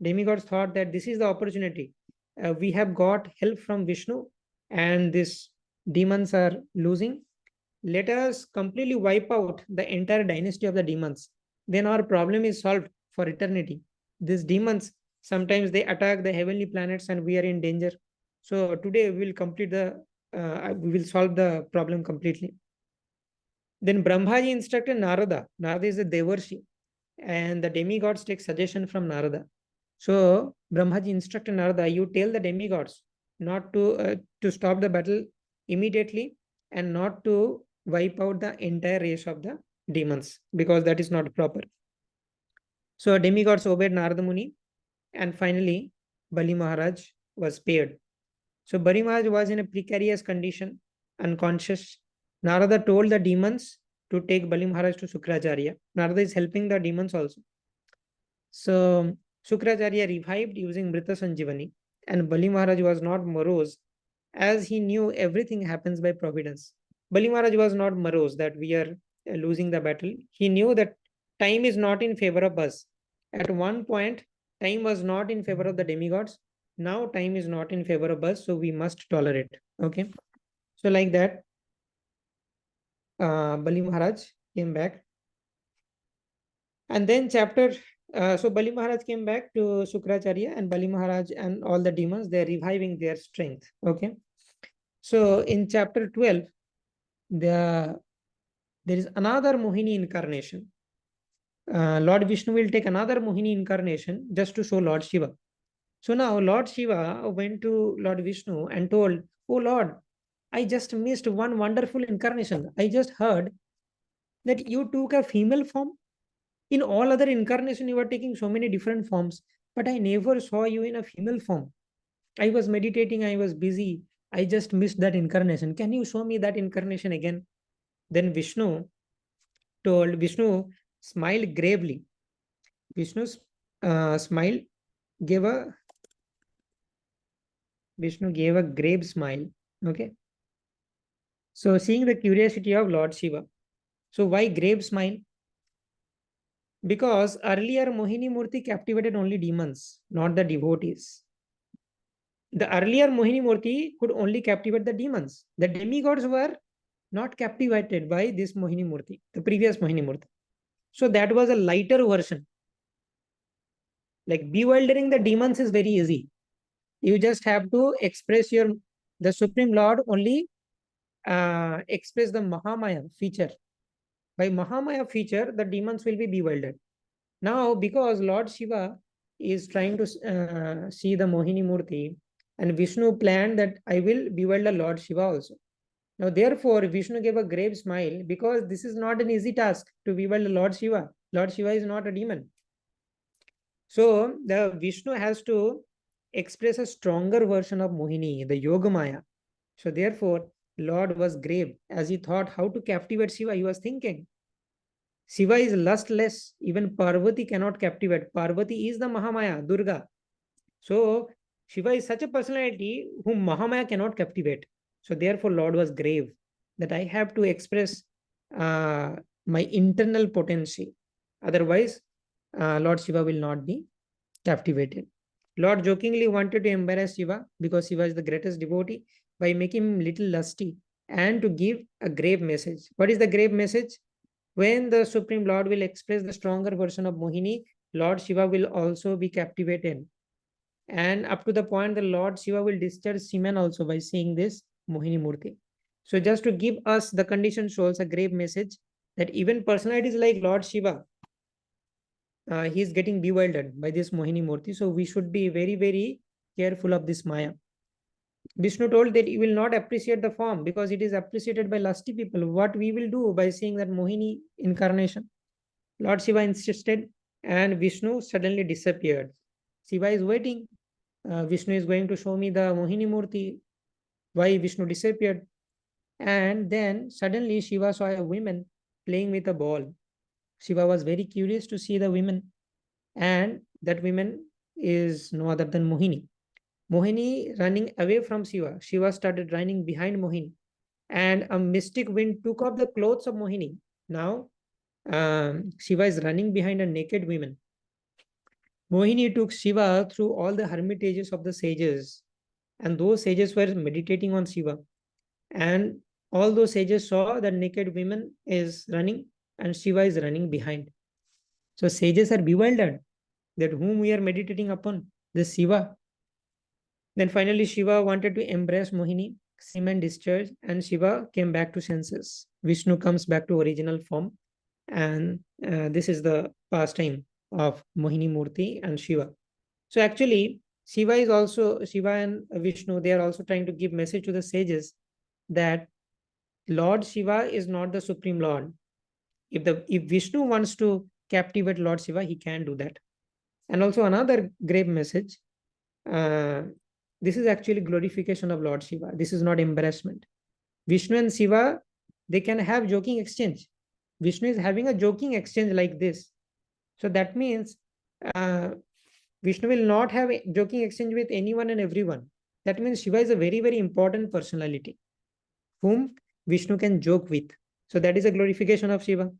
Demigods thought that this is the opportunity. We have got help from Vishnu and these demons are losing. Let us completely wipe out the entire dynasty of the demons. Then our problem is solved for eternity. These demons, sometimes they attack the heavenly planets and we are in danger. So today we will solve the problem completely. Then Brahmaji instructed Narada. Narada is the Devarshi, and the demigods take suggestion from Narada. So Brahmaji instructed Narada, you tell the demigods not to stop the battle immediately and not to wipe out the entire race of the demons because that is not proper. So demigods obeyed Narada Muni, and finally Bali Maharaj was spared. So Bali Maharaj was in a precarious condition, unconscious. Narada told the demons to take Bali Maharaj to Sukracharya. Narada is helping the demons also. So Sukracharya revived using Mrita Sanjivani, and Bali Maharaj was not morose as he knew everything happens by providence. Bali Maharaj was not morose that we are losing the battle. He knew that time is not in favor of us. At one point, time was not in favor of the demigods. Now time is not in favor of us, so we must tolerate. Okay. So like that, Bali Maharaj came back And then chapter, so Bali Maharaj came back to Shukracharya, and Bali Maharaj and all the demons, they're reviving their strength. Okay. So in chapter 12, there is another Mohini incarnation. Lord Vishnu will take another Mohini incarnation just to show Lord Shiva. So now Lord Shiva went to Lord Vishnu and told, "Oh Lord, I just missed one wonderful incarnation. I just heard that you took a female form. In all other incarnation, you are taking so many different forms, but I never saw you in a female form. I was meditating, I was busy. I just missed that incarnation. Can you show me that incarnation again?" Then Vishnu smiled gravely. Vishnu smiled, gave a Vishnu gave a grave smile. Okay. So seeing the curiosity of Lord Shiva. So why grave smile? Because earlier Mohini Murti captivated only demons, not the devotees. The earlier Mohini Murti could only captivate the demons. The demigods were not captivated by this Mohini Murti, the previous Mohini Murti. So that was a lighter version. Like bewildering the demons is very easy. You just have to express the Supreme Lord only express the Mahamaya feature. By Mahamaya feature, the demons will be bewildered. Now, because Lord Shiva is trying to see the Mohini Murti, and Vishnu planned that I will bewilder Lord Shiva also. Now, therefore, Vishnu gave a grave smile because this is not an easy task to bewilder Lord Shiva. Lord Shiva is not a demon. So, the Vishnu has to express a stronger version of Mohini, the Yogamaya. So, therefore, Lord was grave as he thought how to captivate Shiva. He was thinking, Shiva is lustless. Even Parvati cannot captivate. Parvati is the Mahamaya, Durga. So Shiva is such a personality whom Mahamaya cannot captivate. So therefore, Lord was grave that I have to express my internal potency. Otherwise, Lord Shiva will not be captivated. Lord jokingly wanted to embarrass Shiva because Shiva is the greatest devotee by making him little lusty and to give a grave message. What is the grave message? When the Supreme Lord will express the stronger version of Mohini, Lord Shiva will also be captivated. And up to the point, the Lord Shiva will discharge semen also by seeing this Mohini Murti. So just to give us the condition shows a grave message that even personalities like Lord Shiva, he is getting bewildered by this Mohini Murti. So we should be very, very careful of this Maya. Vishnu told that he will not appreciate the form because it is appreciated by lusty people. What we will do by seeing that Mohini incarnation? Lord Shiva insisted, and Vishnu suddenly disappeared. Shiva is waiting. Vishnu is going to show me the Mohini Murti. Why Vishnu disappeared? And then suddenly Shiva saw a woman playing with a ball. Shiva was very curious to see the women, and that woman is no other than Mohini. Mohini running away from Shiva. Shiva started running behind Mohini, and a mystic wind took off the clothes of Mohini. Now, Shiva is running behind a naked woman. Mohini took Shiva through all the hermitages of the sages, and those sages were meditating on Shiva. And all those sages saw that naked woman is running, and Shiva is running behind. So sages are bewildered that whom we are meditating upon, this Shiva. Then finally, Shiva wanted to embrace Mohini, semen discharge, and Shiva came back to senses. Vishnu comes back to original form, and this is the pastime of Mohini Murti and Shiva. So actually, Shiva and Vishnu, they are also trying to give message to the sages that Lord Shiva is not the Supreme Lord. If Vishnu wants to captivate Lord Shiva, he can do that. And also another grave message. This is actually glorification of Lord Shiva. This is not embarrassment. Vishnu and Shiva, they can have joking exchange. Vishnu is having a joking exchange like this. So that means Vishnu will not have a joking exchange with anyone and everyone. That means Shiva is a very, very important personality whom Vishnu can joke with. So that is a glorification of Shiva.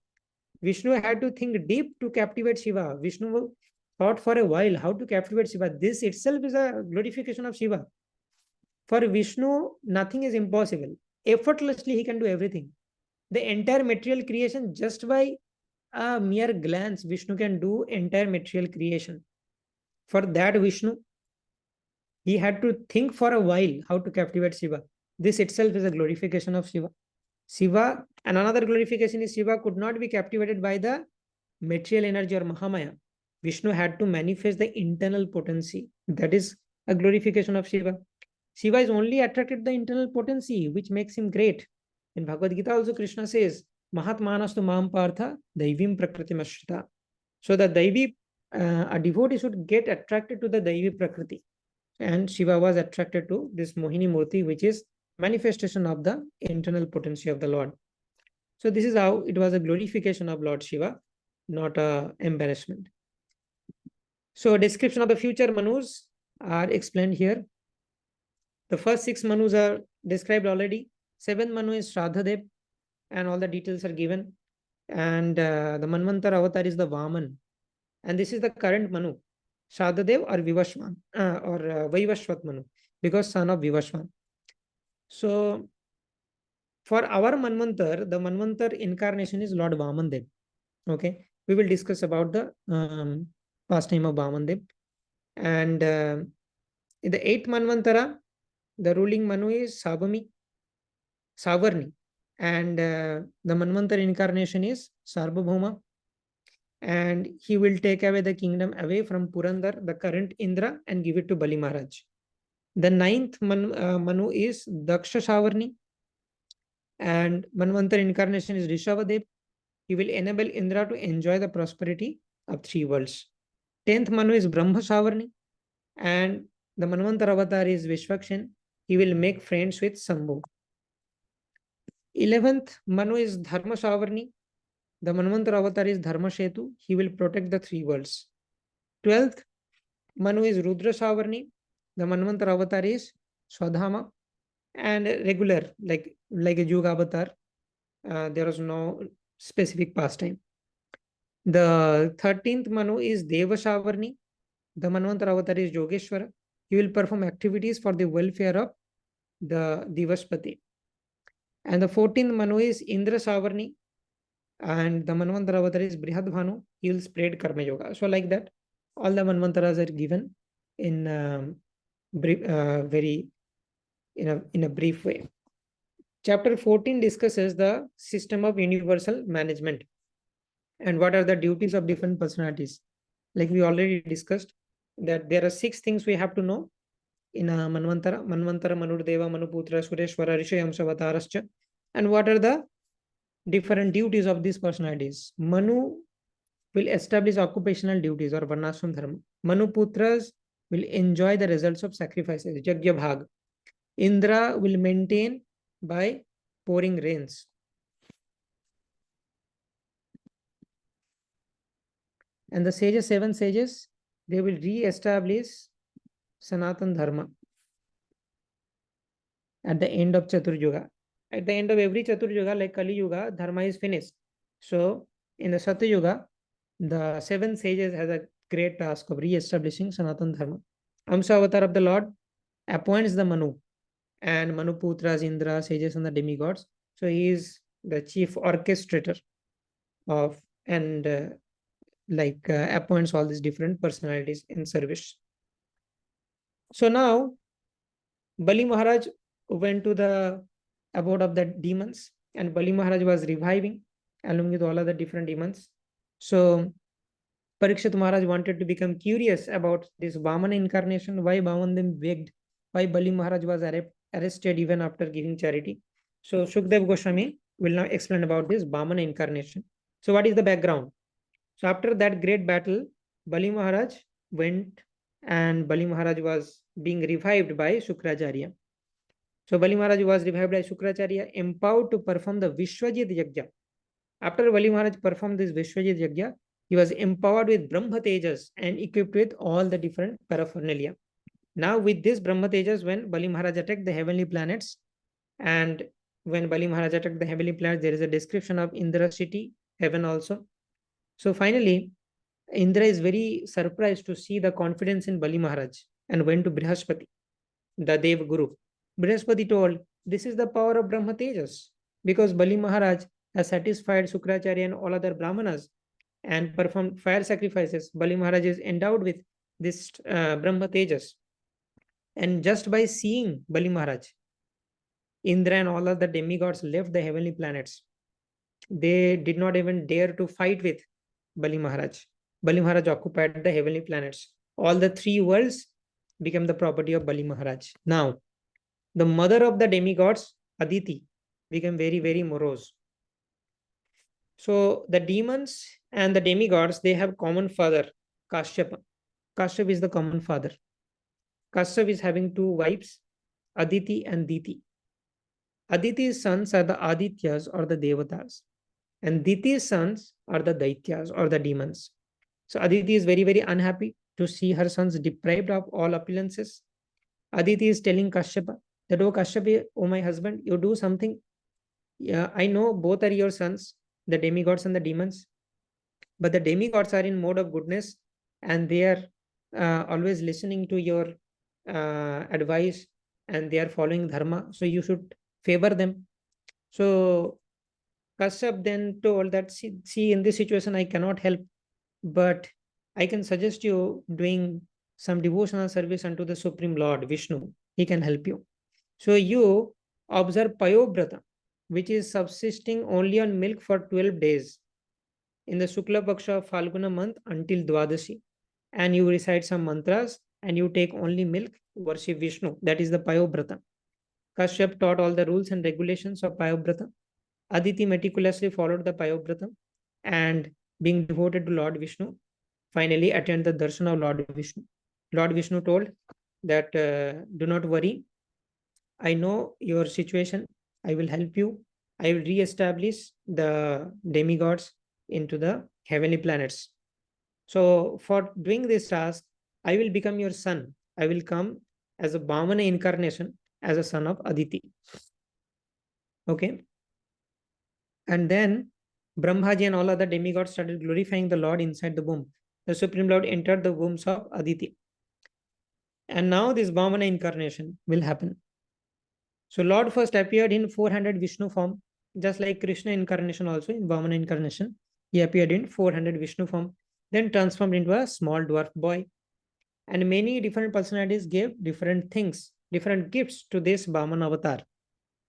Vishnu had to think deep to captivate Shiva. Vishnu thought for a while how to captivate Shiva. This itself is a glorification of Shiva. For Vishnu, nothing is impossible. Effortlessly, he can do everything. The entire material creation, just by a mere glance, Vishnu can do entire material creation. For that, Vishnu, he had to think for a while how to captivate Shiva. This itself is a glorification of Shiva. Shiva, and another glorification is Shiva could not be captivated by the material energy or Mahamaya. Vishnu had to manifest the internal potency. That is a glorification of Shiva. Shiva is only attracted to the internal potency, which makes him great. In Bhagavad Gita also Krishna says, Mahatmanastu Mam Partha Daivim Prakriti Mashrita. So the Daivi, a devotee should get attracted to the Daivi Prakriti. And Shiva was attracted to this Mohini Murti, which is manifestation of the internal potency of the Lord. So this is how it was a glorification of Lord Shiva, not a embarrassment. So a description of the future Manus are explained here. The first 6 Manus are described already. 7th Manu is Shraddhadev, and all the details are given. And the Manvantar avatar is the Vaman. And this is the current Manu, Shraddhadev or Vivashwan, or Vaivashvat Manu, because son of Vivashwan. So for our Manvantar, the Manvantar incarnation is Lord Vamandev. Okay, we will discuss about the pastime of Vamandev. And in the 8th Manvantara, the ruling Manu is Savarni, and the Manvantar incarnation is Sarvabhauma, and he will take away the kingdom away from Purandar, the current Indra, and give it to Bali Maharaj. The 9th Manu is Daksha Savarni, and Manvantar incarnation is Rishabhadev. He will enable Indra to enjoy the prosperity of 3 worlds. 10th Manu is Brahma Savarni, and the Manvantar avatar is Vishwakshan. He will make friends with Sambhu. 11th Manu is Dharma Savarni. The Manvantar avatar is Dharma Shetu. He will protect the 3 worlds. 12th Manu is Rudra Savarni. The Manvantar avatar is Swadhama, and regular, like a Yuga avatar. There is no specific pastime. The 13th Manu is Deva Savarni. The Manvantar avatar is Yogeshwara. He will perform activities for the welfare of the Divaspati. And the 14th Manu is Indra Savarni. And the Manvantar avatar is Brihadbhanu. He will spread Karma Yoga. So like that, all the Manvantaras are given in a brief way. Chapter 14 discusses the system of universal management and what are the duties of different personalities. Like we already discussed, that there are 6 things we have to know in a Manvantara, Manurdeva, Manuputra, Sureshwara, Rishayamsavatarascha, and what are the different duties of these personalities. Manu will establish occupational duties or Varnashram Dharma. Manuputras will enjoy the results of sacrifices, Yajna Bhag. Indra will maintain by pouring rains. And the sages, 7 sages, they will re-establish Sanatan Dharma at the end of Chatur Yuga. At the end of every Chatur Yuga, like Kali Yuga, Dharma is finished. So in the Satya Yuga, the 7 sages has a great task of re-establishing Sanatan Dharma. Amsa avatar of the Lord appoints the Manu, and Manuputras, Indra, sages, and the demigods. So he is the chief orchestrator of, and appoints all these different personalities in service. So now Bali Maharaj went to the abode of the demons, and Bali Maharaj was reviving along with all other different demons. So Parikshit Maharaj wanted to become curious about this Vamana incarnation, why Vamandev begged, why Bali Maharaj was arrested even after giving charity. So Shukdev Goswami will now explain about this Vamana incarnation. So what is the background? So after that great battle, Bali Maharaj went, and Bali Maharaj was being revived by Shukracharya. So Bali Maharaj was revived by Shukracharya, empowered to perform the Vishwajit Yajna. After Bali Maharaj performed this Vishwajit Yajna, he was empowered with Brahma Tejas and equipped with all the different paraphernalia. Now with this Brahma Tejas, when Bali Maharaj attacked the heavenly planets, and when Bali Maharaj attacked the heavenly planets, there is a description of Indra city, heaven also. So finally, Indra is very surprised to see the confidence in Bali Maharaj and went to Brihaspati, the Dev Guru. Brihaspati told, this is the power of Brahma Tejas, because Bali Maharaj has satisfied Sukracharya and all other Brahmanas and performed fire sacrifices, Bali Maharaj is endowed with this Brahma Tejas. And just by seeing Bali Maharaj, Indra and all other demigods left the heavenly planets. They did not even dare to fight with Bali Maharaj. Bali Maharaj occupied the heavenly planets. All the three worlds became the property of Bali Maharaj. Now, the mother of the demigods, Aditi, became very, very morose. So the demons and the demigods, they have common father, Kashyapa. Kashyap is the common father. Kashyap is having two wives, Aditi and Diti. Aditi's sons are the Adityas or the Devatas. And Diti's sons are the Daityas or the demons. So Aditi is very, very unhappy to see her sons deprived of all opulences. Aditi is telling Kashyapa that, oh Kashyapa, oh my husband, you do something. Yeah, I know both are your sons, the demigods and the demons. But the demigods are in mode of goodness and they are always listening to your advice and they are following dharma. So you should favor them. So Kashyap then told that, see, in this situation, I cannot help, but I can suggest you doing some devotional service unto the Supreme Lord, Vishnu. He can help you. So you observe Payobrata, which is subsisting only on milk for 12 days in the Shukla Paksha of Falguna month until Dwadashi. And you recite some mantras and you take only milk, worship Vishnu. That is the Payobrata. Kashyap taught all the rules and regulations of Payobrata. Aditi meticulously followed the Payobrata and being devoted to Lord Vishnu, finally attended the darshan of Lord Vishnu. Lord Vishnu told that, do not worry. I know your situation. I will help you. I will re-establish the demigods into the heavenly planets. So for doing this task, I will become your son. I will come as a Bhamana incarnation, as a son of Aditi. Okay. And then Brahmaji and all other demigods started glorifying the Lord inside the womb. The Supreme Lord entered the wombs of Aditi. And now this Bhamana incarnation will happen. So Lord first appeared in 400 Vishnu form, just like Krishna incarnation also in Vamana incarnation. He appeared in 400 Vishnu form, then transformed into a small dwarf boy. And many different personalities gave different things, different gifts to this Vamana avatar.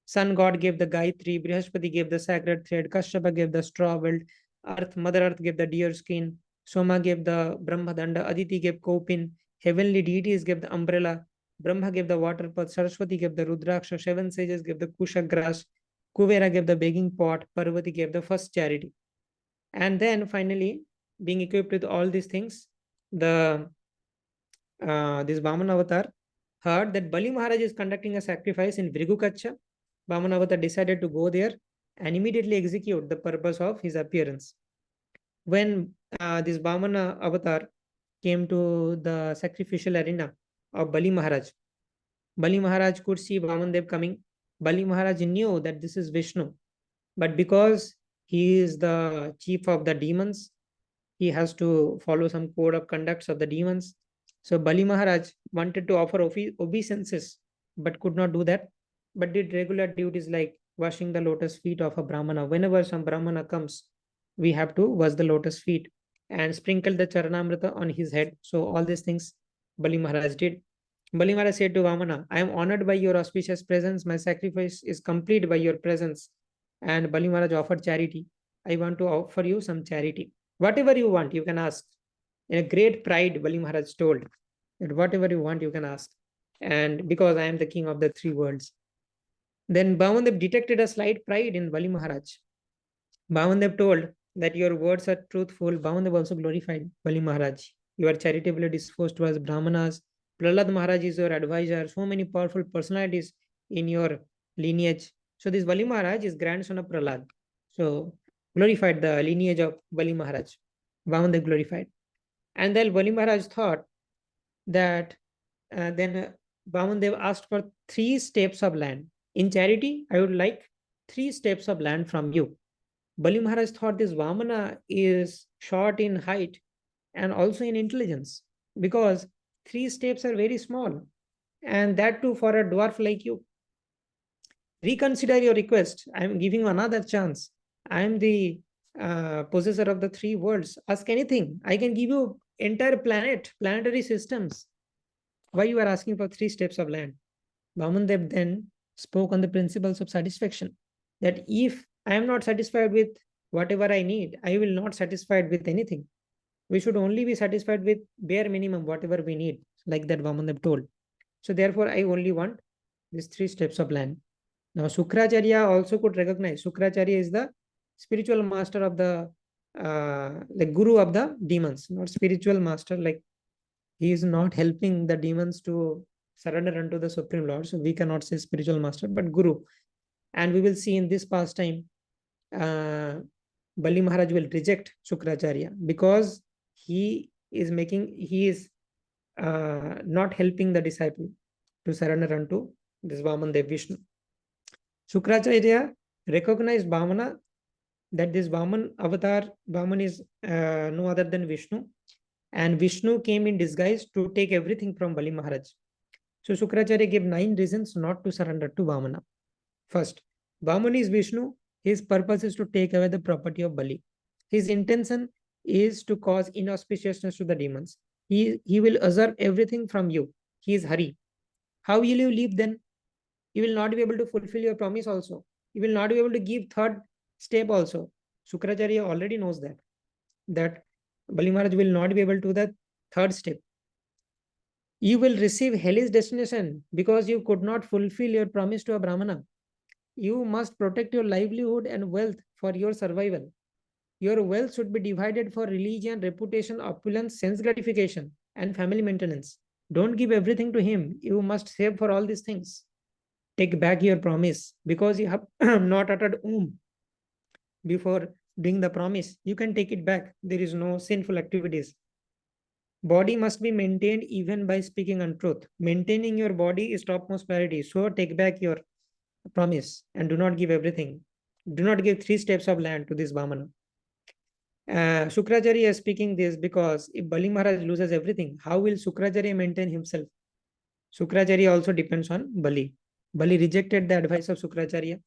Sun God gave the Gayatri, Brihaspati gave the sacred thread, Kashyapa gave the straw belt, Earth, Mother Earth gave the deer skin, Soma gave the Brahmadanda, Aditi gave Kopin, heavenly deities gave the umbrella, Brahma gave the water pot, Saraswati gave the Rudraksha, 7 sages gave the Kusha grass, Kuvera gave the begging pot, Parvati gave the first charity. And then finally, being equipped with all these things, this Vamana avatar heard that Bali Maharaj is conducting a sacrifice in Vrigukacha. Vamana avatar decided to go there and immediately execute the purpose of his appearance. When this Vamana avatar came to the sacrificial arena of Bali Maharaj could see Vamandev coming. Bali Maharaj knew that this is Vishnu, but because he is the chief of the demons, he has to follow some code of conducts of the demons. So Bali Maharaj wanted to offer obeisances, but could not do that, but did regular duties like washing the lotus feet of a Brahmana. Whenever some Brahmana comes, we have to wash the lotus feet and sprinkle the Charanamrita on his head. So all these things Bali Maharaj did. Bali Maharaj said to Vamana, I am honored by your auspicious presence. My sacrifice is complete by your presence. And Bali Maharaj offered charity. I want to offer you some charity. Whatever you want, you can ask. In a great pride, Bali Maharaj told that whatever you want, you can ask. And because I am the king of the 3 worlds. Then Bhavandev detected a slight pride in Bali Maharaj. Bhavandev told that your words are truthful. Bhavandev also glorified Bali Maharaj. You are charitably disposed towards Brahmanas. Prahlad Maharaj is your advisor. So many powerful personalities in your lineage. So this Bali Maharaj is grandson of Prahlad. So glorified the lineage of Bali Maharaj. Bhavandev glorified. And then Bali Maharaj thought that then Bhavandev asked for 3 steps of land. In charity, I would like 3 steps of land from you. Bali Maharaj thought this Vamana is short in height and also in intelligence, because 3 steps are very small, and that too for a dwarf like you. Reconsider your request. I am giving you another chance. I am the possessor of the three worlds. Ask anything. I can give you entire planet, planetary systems. Why you are asking for 3 steps of land? Vamandev then spoke on the principles of satisfaction. That if I am not satisfied with whatever I need, I will not satisfied with anything. We should only be satisfied with bare minimum, whatever we need, like that Vamandev told. So therefore, I only want these 3 steps of land. Now, Shukracharya also could recognize. Shukracharya is the spiritual master of the, like guru of the demons, not spiritual master. Like he is not helping the demons to surrender unto the Supreme Lord. So we cannot say spiritual master, but guru. And we will see in this pastime, Bali Maharaj will reject Shukracharya because he is not helping the disciple to surrender unto this Vamandev Vishnu. Shukracharya recognized Vamana, that this Vaman avatar, Vaman is no other than Vishnu, and Vishnu came in disguise to take everything from Bali Maharaj. So Shukracharya gave 9 reasons not to surrender to Vamana. First, Vaman is Vishnu. His purpose is to take away the property of Bali. His intention is to cause inauspiciousness to the demons. He will usurp everything from you. He is Hari. How will you live then? You will not be able to fulfill your promise also. You will not be able to give third step also. Shukracharya already knows that Bali Maharaj will not be able to do that third step. You will receive hellish destination because you could not fulfill your promise to a Brahmana. You must protect your livelihood and wealth for your survival. Your wealth should be divided for religion, reputation, opulence, sense gratification, and family maintenance. Don't give everything to him. You must save for all these things. Take back your promise because you have not uttered before doing the promise. You can take it back. There is no sinful activities. Body must be maintained even by speaking untruth. Maintaining your body is topmost priority. So take back your promise and do not give everything. Do not give 3 steps of land to this Vamana. Shukracharya is speaking this because if Bali Maharaj loses everything, how will Shukracharya maintain himself? Shukracharya also depends on Bali. Bali rejected the advice of Shukracharya,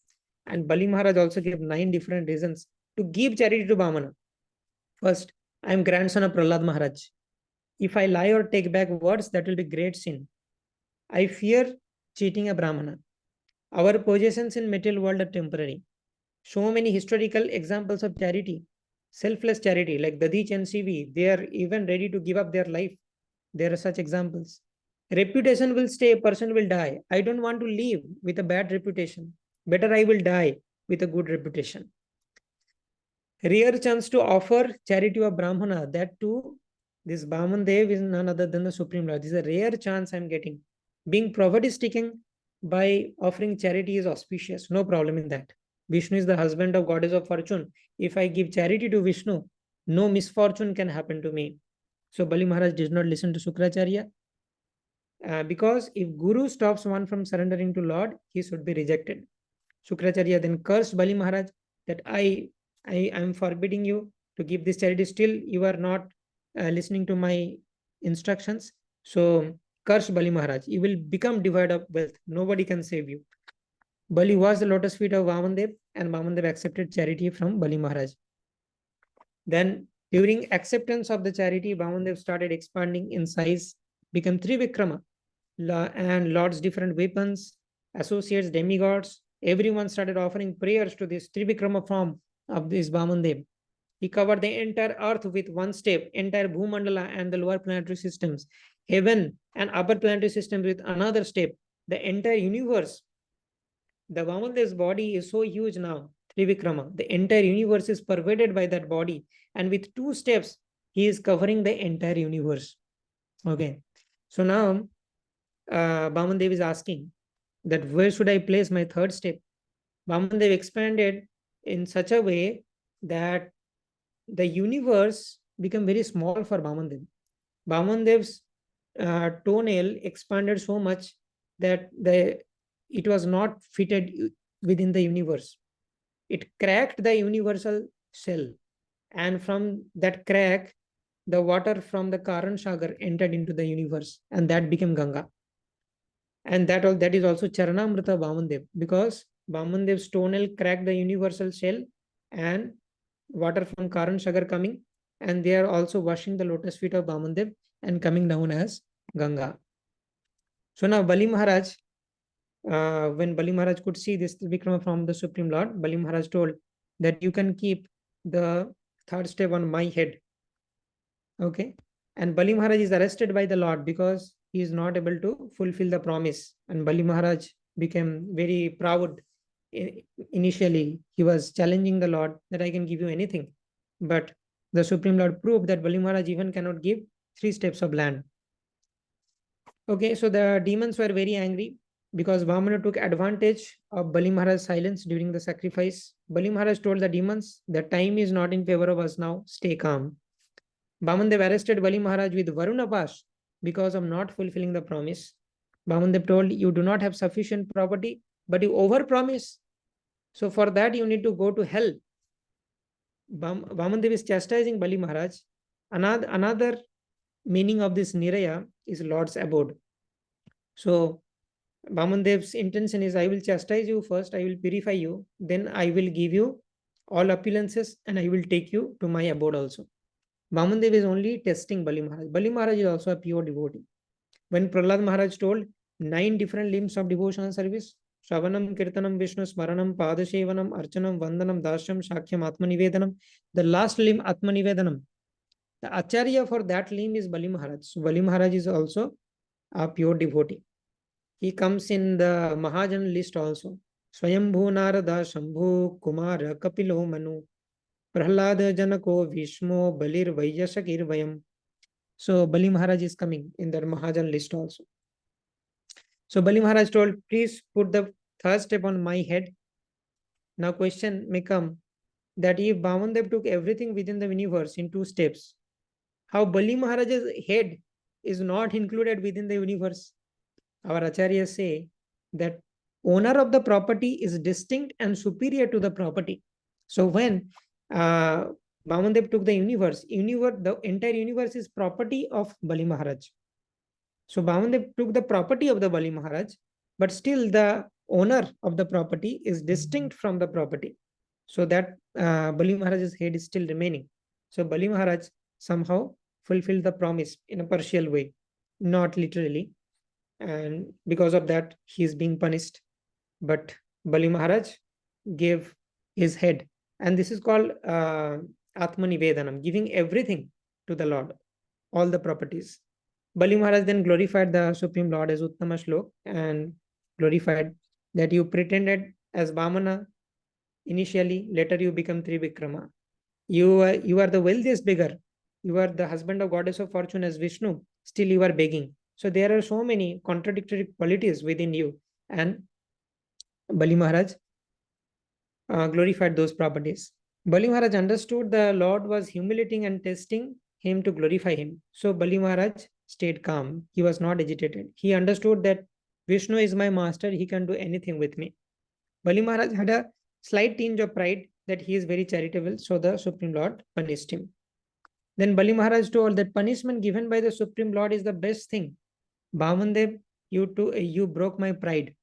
and Bali Maharaj also gave 9 different reasons to give charity to Vamana. First, I am grandson of Prahlad Maharaj. If I lie or take back words, that will be great sin. I fear cheating a Brahmana. Our possessions in material world are temporary. So many historical examples of charity, selfless charity, like Dadich and CV, they are even ready to give up their life. There are such examples. Reputation will stay, a person will die. I don't want to live with a bad reputation. Better I will die with a good reputation. Rare chance to offer charity to a Brahmana, that too, this Brahman Dev is none other than the Supreme Lord. This is a rare chance I'm getting. Being poverty-stricken by offering charity is auspicious. No problem in that. Vishnu is the husband of goddess of fortune. If I give charity to Vishnu, no misfortune can happen to me. So Bali Maharaj did not listen to Shukracharya. Because if Guru stops one from surrendering to Lord, he should be rejected. Shukracharya then cursed Bali Maharaj that I am forbidding you to give this charity. Still, you are not listening to my instructions. So curse Bali Maharaj. You will become devoid of wealth. Nobody can save you. Bali was the lotus feet of Vamandev, and Vamandev accepted charity from Bali Maharaj. Then, during acceptance of the charity, Vamandev started expanding in size, became Trivikrama, and Lord's different weapons, associates, demigods. Everyone started offering prayers to this Trivikrama form of this Vamandev. He covered the entire earth with one step, entire Bhumandala and the lower planetary systems, heaven and upper planetary systems with another step, the entire universe. The Vamandev's body is so huge now, Trivikrama. The entire universe is pervaded by that body. And with 2 steps, he is covering the entire universe. Okay. So now, Vamandev is asking that where should I place my 3rd step? Vamandev expanded in such a way that the universe became very small for Vamandev. Vamandev's toenail expanded so much that it was not fitted within the universe. It cracked the universal shell, and from that crack, the water from the Karan Sagar entered into the universe, and that became Ganga. And that is also Charanamrita Vamandev, because Vamandev's toenail cracked the universal shell, and water from Karan Sagar coming, and they are also washing the lotus feet of Vamandev and coming down as Ganga. So now Bali Maharaj, when Bali Maharaj could see this Vikrama from the Supreme Lord, Bali Maharaj told that you can keep the third step on my head. Okay. And Bali Maharaj is arrested by the Lord because he is not able to fulfill the promise. And Bali Maharaj became very proud. Initially, he was challenging the Lord that I can give you anything. But the Supreme Lord proved that Bali Maharaj even cannot give 3 steps of land. Okay, so the demons were very angry because Vamana took advantage of Bali Maharaj's silence during the sacrifice. Bali Maharaj told the demons, the time is not in favor of us now, stay calm. Vamandev arrested Bali Maharaj with Varuna Pash because of not fulfilling the promise. Vamandev told, you do not have sufficient property, but you overpromise. So for that, you need to go to hell. Vamandev is chastising Bali Maharaj. Another meaning of this Niraya is Lord's abode. So Vamandev's intention is, I will chastise you first, I will purify you, then I will give you all opulences and I will take you to my abode also. Vamandev is only testing Bali Maharaj. Bali Maharaj is also a pure devotee. When Prahlad Maharaj told 9 different limbs of devotional service, Shravanam, Kirtanam, Vishnu, Smaranam, Padashevanam, Archanam, Vandanam, Dasham, Shakhyam, Atmanivedanam, the last limb, Atmanivedanam. The Acharya for that limb is Bali Maharaj. So Bali Maharaj is also a pure devotee. He comes in the Mahajan list also. Swayambhu Narada, Shambhu, Kumara, Kapilo, Manu, Prahlada, Janako, Vishmo, Balir, Vaiyasakir, Vayam. So Bali Maharaj is coming in the Mahajan list also. So Bali Maharaj told, please put the third step on my head. Now question may come that if Vamandev took everything within the universe in 2 steps, how Bali Maharaj's head is not included within the universe? Our acharyas say that owner of the property is distinct and superior to the property. So when Vamandev took the universe, the entire universe is property of Bali Maharaj. So Vamandev took the property of the Bali Maharaj, but still the owner of the property is distinct from the property. So that Bali Maharaj's head is still remaining. So Bali Maharaj somehow fulfilled the promise in a partial way, not literally. And because of that, he is being punished. But Bali Maharaj gave his head. And this is called Atmanivedanam, giving everything to the Lord, all the properties. Bali Maharaj then glorified the Supreme Lord as Uttama Shlok and glorified that you pretended as Vamana initially, later you become Trivikrama. You are the wealthiest beggar. You are the husband of goddess of fortune as Vishnu. Still you are begging. So there are so many contradictory qualities within you. And Bali Maharaj glorified those properties. Bali Maharaj understood the Lord was humiliating and testing him to glorify him. So Bali Maharaj stayed calm. He was not agitated. He understood that Vishnu is my master. He can do anything with me. Bali Maharaj had a slight tinge of pride that he is very charitable. So the Supreme Lord punished him. Then Bali Maharaj told that punishment given by the Supreme Lord is the best thing. Vamandev, you broke my pride.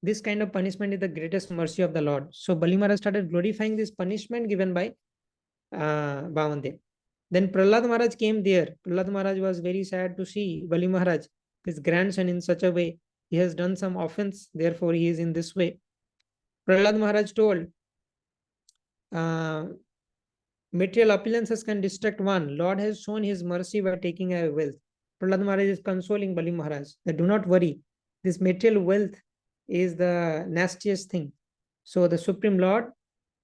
This kind of punishment is the greatest mercy of the Lord. So Bali Maharaj started glorifying this punishment given by Vamandev. Then Prahlad Maharaj came there. Prahlad Maharaj was very sad to see Bali Maharaj, his grandson, in such a way. He has done some offense, therefore he is in this way. Prahlad Maharaj told, material opulences can distract one. Lord has shown his mercy by taking away wealth. Prahlad Maharaj is consoling Bali Maharaj that do not worry. This material wealth is the nastiest thing. So the Supreme Lord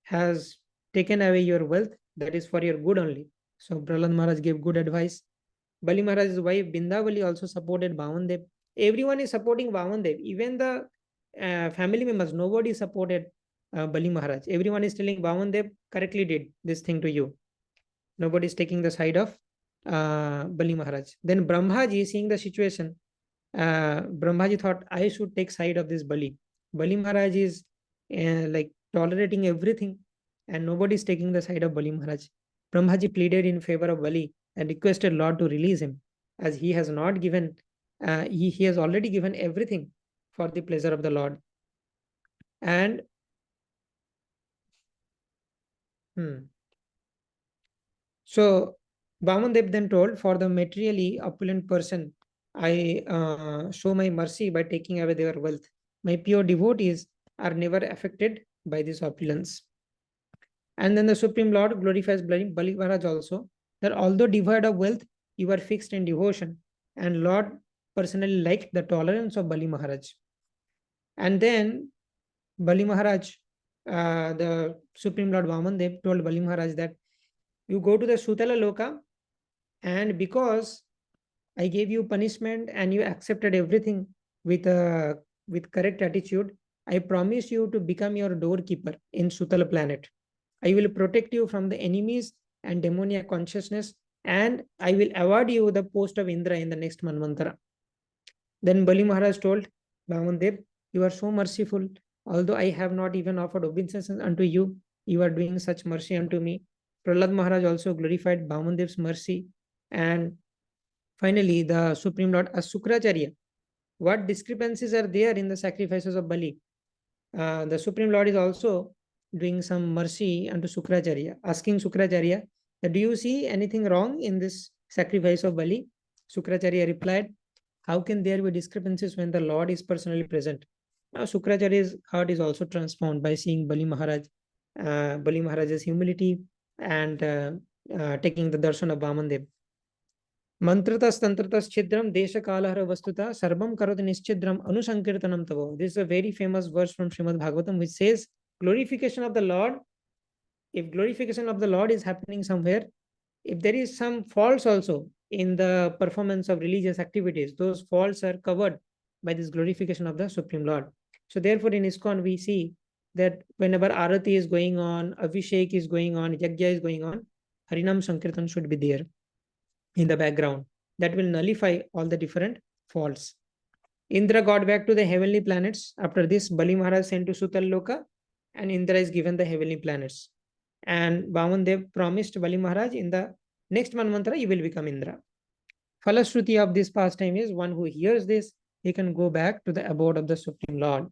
has taken away your wealth. That is for your good only. So Prahlad Maharaj gave good advice. Bali Maharaj's wife Bindavali also supported Vamandev. Everyone is supporting Vamandev. Even the family members, nobody supported Bali Maharaj. Everyone is telling Vamandev correctly did this thing to you. Nobody is taking the side of Bali Maharaj. Then Brahmaji, seeing the situation, Brahmaji thought, I should take side of this Bali. Bali Maharaj is like tolerating everything and nobody is taking the side of Bali Maharaj. Brahmaji pleaded in favor of Bali and requested Lord to release him, as he has not given, he has already given everything for the pleasure of the Lord. And So Vamandev then told, for the materially opulent person, I show my mercy by taking away their wealth. My pure devotees are never affected by this opulence. And then the Supreme Lord glorifies Bali Maharaj also, that although devoid of wealth, you are fixed in devotion. And Lord personally liked the tolerance of Bali Maharaj. And then Bali Maharaj, the Supreme Lord Vamandev told Bali Maharaj that you go to the Sutala Loka, and because I gave you punishment and you accepted everything with correct attitude, I promise you to become your doorkeeper in Sutala planet. I will protect you from the enemies and demoniac consciousness, and I will award you the post of Indra in the next Manvantara. Then Bali Maharaj told Vamandev, you are so merciful. Although I have not even offered obeisance unto you, you are doing such mercy unto me. Prahlad Maharaj also glorified Vamandev's mercy. And finally, the Supreme Lord as Sukracharya. What discrepancies are there in the sacrifices of Bali? The Supreme Lord is also doing some mercy unto Sukracharya, asking Sukracharya, do you see anything wrong in this sacrifice of Bali? Sukracharya replied, how can there be discrepancies when the Lord is personally present? Now, Sukracharya's heart is also transformed by seeing Bali Maharaj's humility and taking the darshan of Vamandev. Mantratas tantratas chidram desha kalahara vastuta sarvam karoti nischidram anusankirtanam tavo. This is a very famous verse from Srimad Bhagavatam which says, glorification of the Lord, if glorification of the Lord is happening somewhere, if there is some faults also in the performance of religious activities, those faults are covered by this glorification of the Supreme Lord. So therefore in ISKCON we see that whenever Arati is going on, Abhishek is going on, Yajna is going on, Harinam Sankirtan should be there in the background. That will nullify all the different faults. Indra got back to the heavenly planets. After this, Bali Maharaj sent to Sutal Loka, and Indra is given the heavenly planets. And Vamandev promised Bali Maharaj, in the next Manvantara, you will become Indra. Falashruti of this pastime is, one who hears this, he can go back to the abode of the Supreme Lord.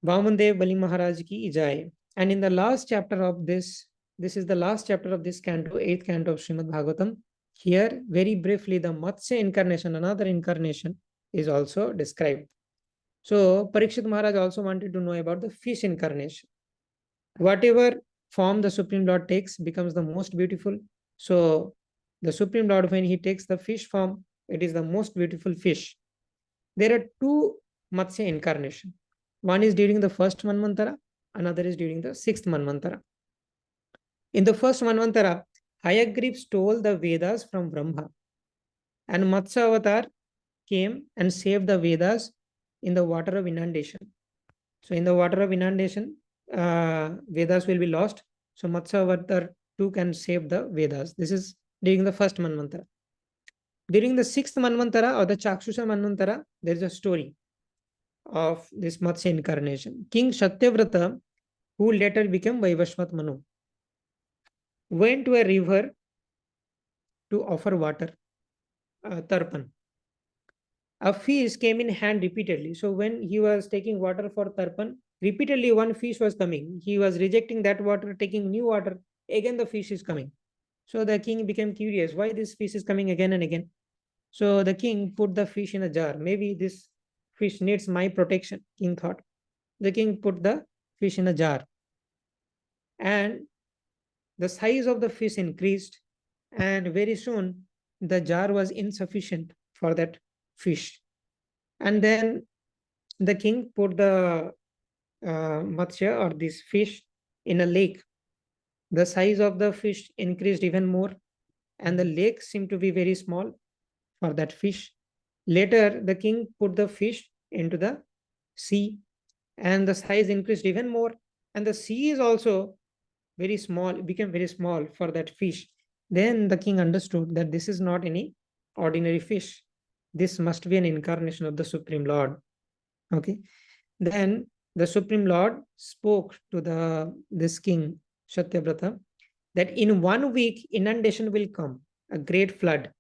Vamandev Bali Maharaj ki jai. And in the last chapter of this is the last chapter of this canto, 8th canto of Srimad Bhagavatam. Here, very briefly, the Matsya incarnation, another incarnation, is also described. So, Parikshit Maharaj also wanted to know about the fish incarnation. Whatever form the Supreme Lord takes becomes the most beautiful. So, the Supreme Lord, when he takes the fish form, it is the most beautiful fish. There are two Matsya incarnation. One is during the first Manvantara, another is during the sixth Manvantara. In the first Manvantara, Hayagriv stole the Vedas from Brahma, and Matsya Avatar came and saved the Vedas in the water of inundation. So in the water of inundation, Vedas will be lost. So Matsya Avatar too can save the Vedas. This is during the first Manvantara. During the sixth Manvantara or the Chakshusha Manvantara, there is a story of this Matsya incarnation. King Satyavrata, who later became Vaivashvat Manu, went to a river to offer water, tarpan. A fish came in hand repeatedly. So when he was taking water for tarpan, repeatedly one fish was coming. He was rejecting that water, taking new water. Again the fish is coming. So the king became curious, why this fish is coming again and again? So the king put the fish in a jar. Maybe this fish needs my protection, king thought. The king put the fish in a jar. And the size of the fish increased, and very soon the jar was insufficient for that fish. And then the king put the matsya or this fish in a lake. The size of the fish increased even more, and the lake seemed to be very small for that fish. Later, the king put the fish into the sea, and the size increased even more, and the sea is also very small, became very small for that fish. Then the king understood that this is not any ordinary fish. This must be an incarnation of the Supreme Lord. Okay. Then the Supreme Lord spoke to this king Satyavrata that in 1 week inundation will come, a great flood,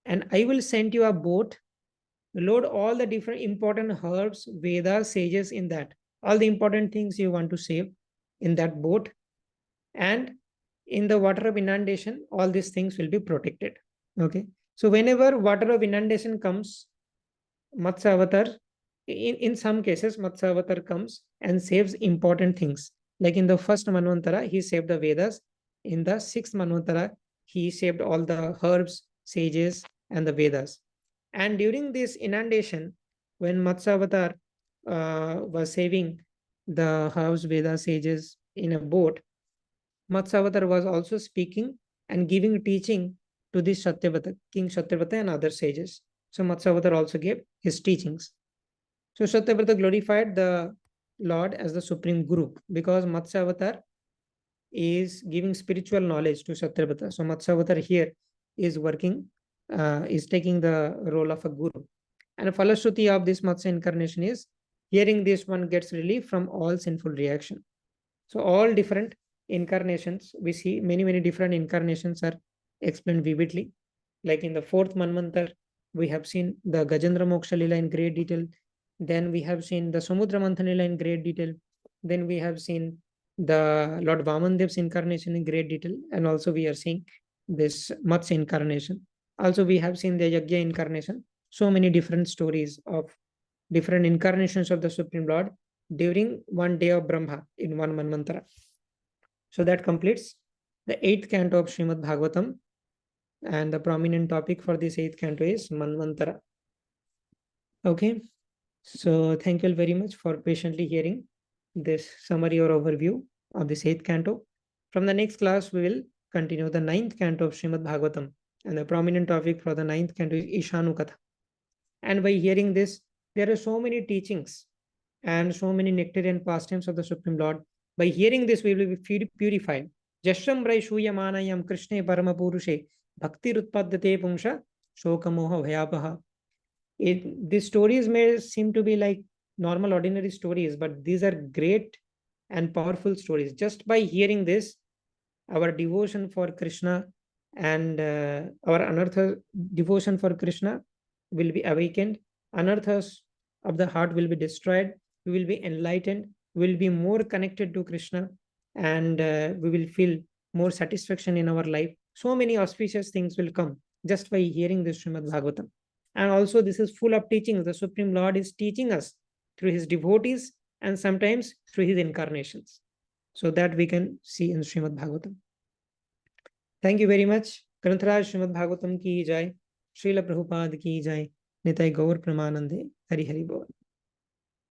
and I will send you a boat, load all the different important herbs, Vedas, sages in that, all the important things you want to save. in that boat, and in the water of inundation, all these things will be protected. Okay. So whenever water of inundation comes, Matsya Avatar, in some cases, Matsya Avatar comes and saves important things. Like in the first Manvantara, he saved the Vedas. In the sixth Manvantara, he saved all the herbs, sages, and the Vedas. And during this inundation, when Matsya Avatar was saving the herbs, Vedas, sages in a boat, Matsya Avatar was also speaking and giving teaching to this Satyavata, King Satyavata and other sages. So Matsya Avatar also gave his teachings. So Satyavata glorified the Lord as the Supreme Guru because Matsya Avatar is giving spiritual knowledge to Satyavata. So Matsya Avatar here is working, is taking the role of a guru. And a falashruti of this Matsya incarnation is hearing this one gets relief from all sinful reaction. So all different incarnations, we see many different incarnations are explained vividly. Like in the fourth Manvantar, we have seen the Gajendra Moksha Lila in great detail. Then we have seen the Samudra Manthan Lila in great detail. Then we have seen the Lord Vamandev's incarnation in great detail. And also we are seeing this Matsya incarnation. Also we have seen the Yajna incarnation. So many different stories of different incarnations of the Supreme Lord during one day of Brahma in one Manvantara. So that completes the 8th canto of Srimad Bhagavatam. And the prominent topic for this 8th canto is Manvantara. Okay. So thank you all very much for patiently hearing this summary or overview of this 8th canto. From the next class, we will continue the 9th canto of Srimad Bhagavatam. And the prominent topic for the 9th canto is Ishanukatha. And by hearing this, there are so many teachings and so many nectarian pastimes of the Supreme Lord. By hearing this, we will be purified. Jashram Rai Shuyamanayam Krishne Paramapurushe Bhakti Rutpaddate Pungsha Shokamoha Bhayapaha. These stories may seem to be like normal, ordinary stories, but these are great and powerful stories. Just by hearing this, our devotion for Krishna and our anartha devotion for Krishna will be awakened. Anarthas of the heart will be destroyed. We will be enlightened. We will be more connected to Krishna, and we will feel more satisfaction in our life. So many auspicious things will come just by hearing this Srimad Bhagavatam. And also this is full of teachings. The Supreme Lord is teaching us through his devotees and sometimes through his incarnations. So that we can see in Srimad Bhagavatam. Thank you very much. Grantaraj Srimad Bhagavatam ki jai. Srila Prabhupada ki jai. Nitai Gaur Pramanande. Hari Hari Bol.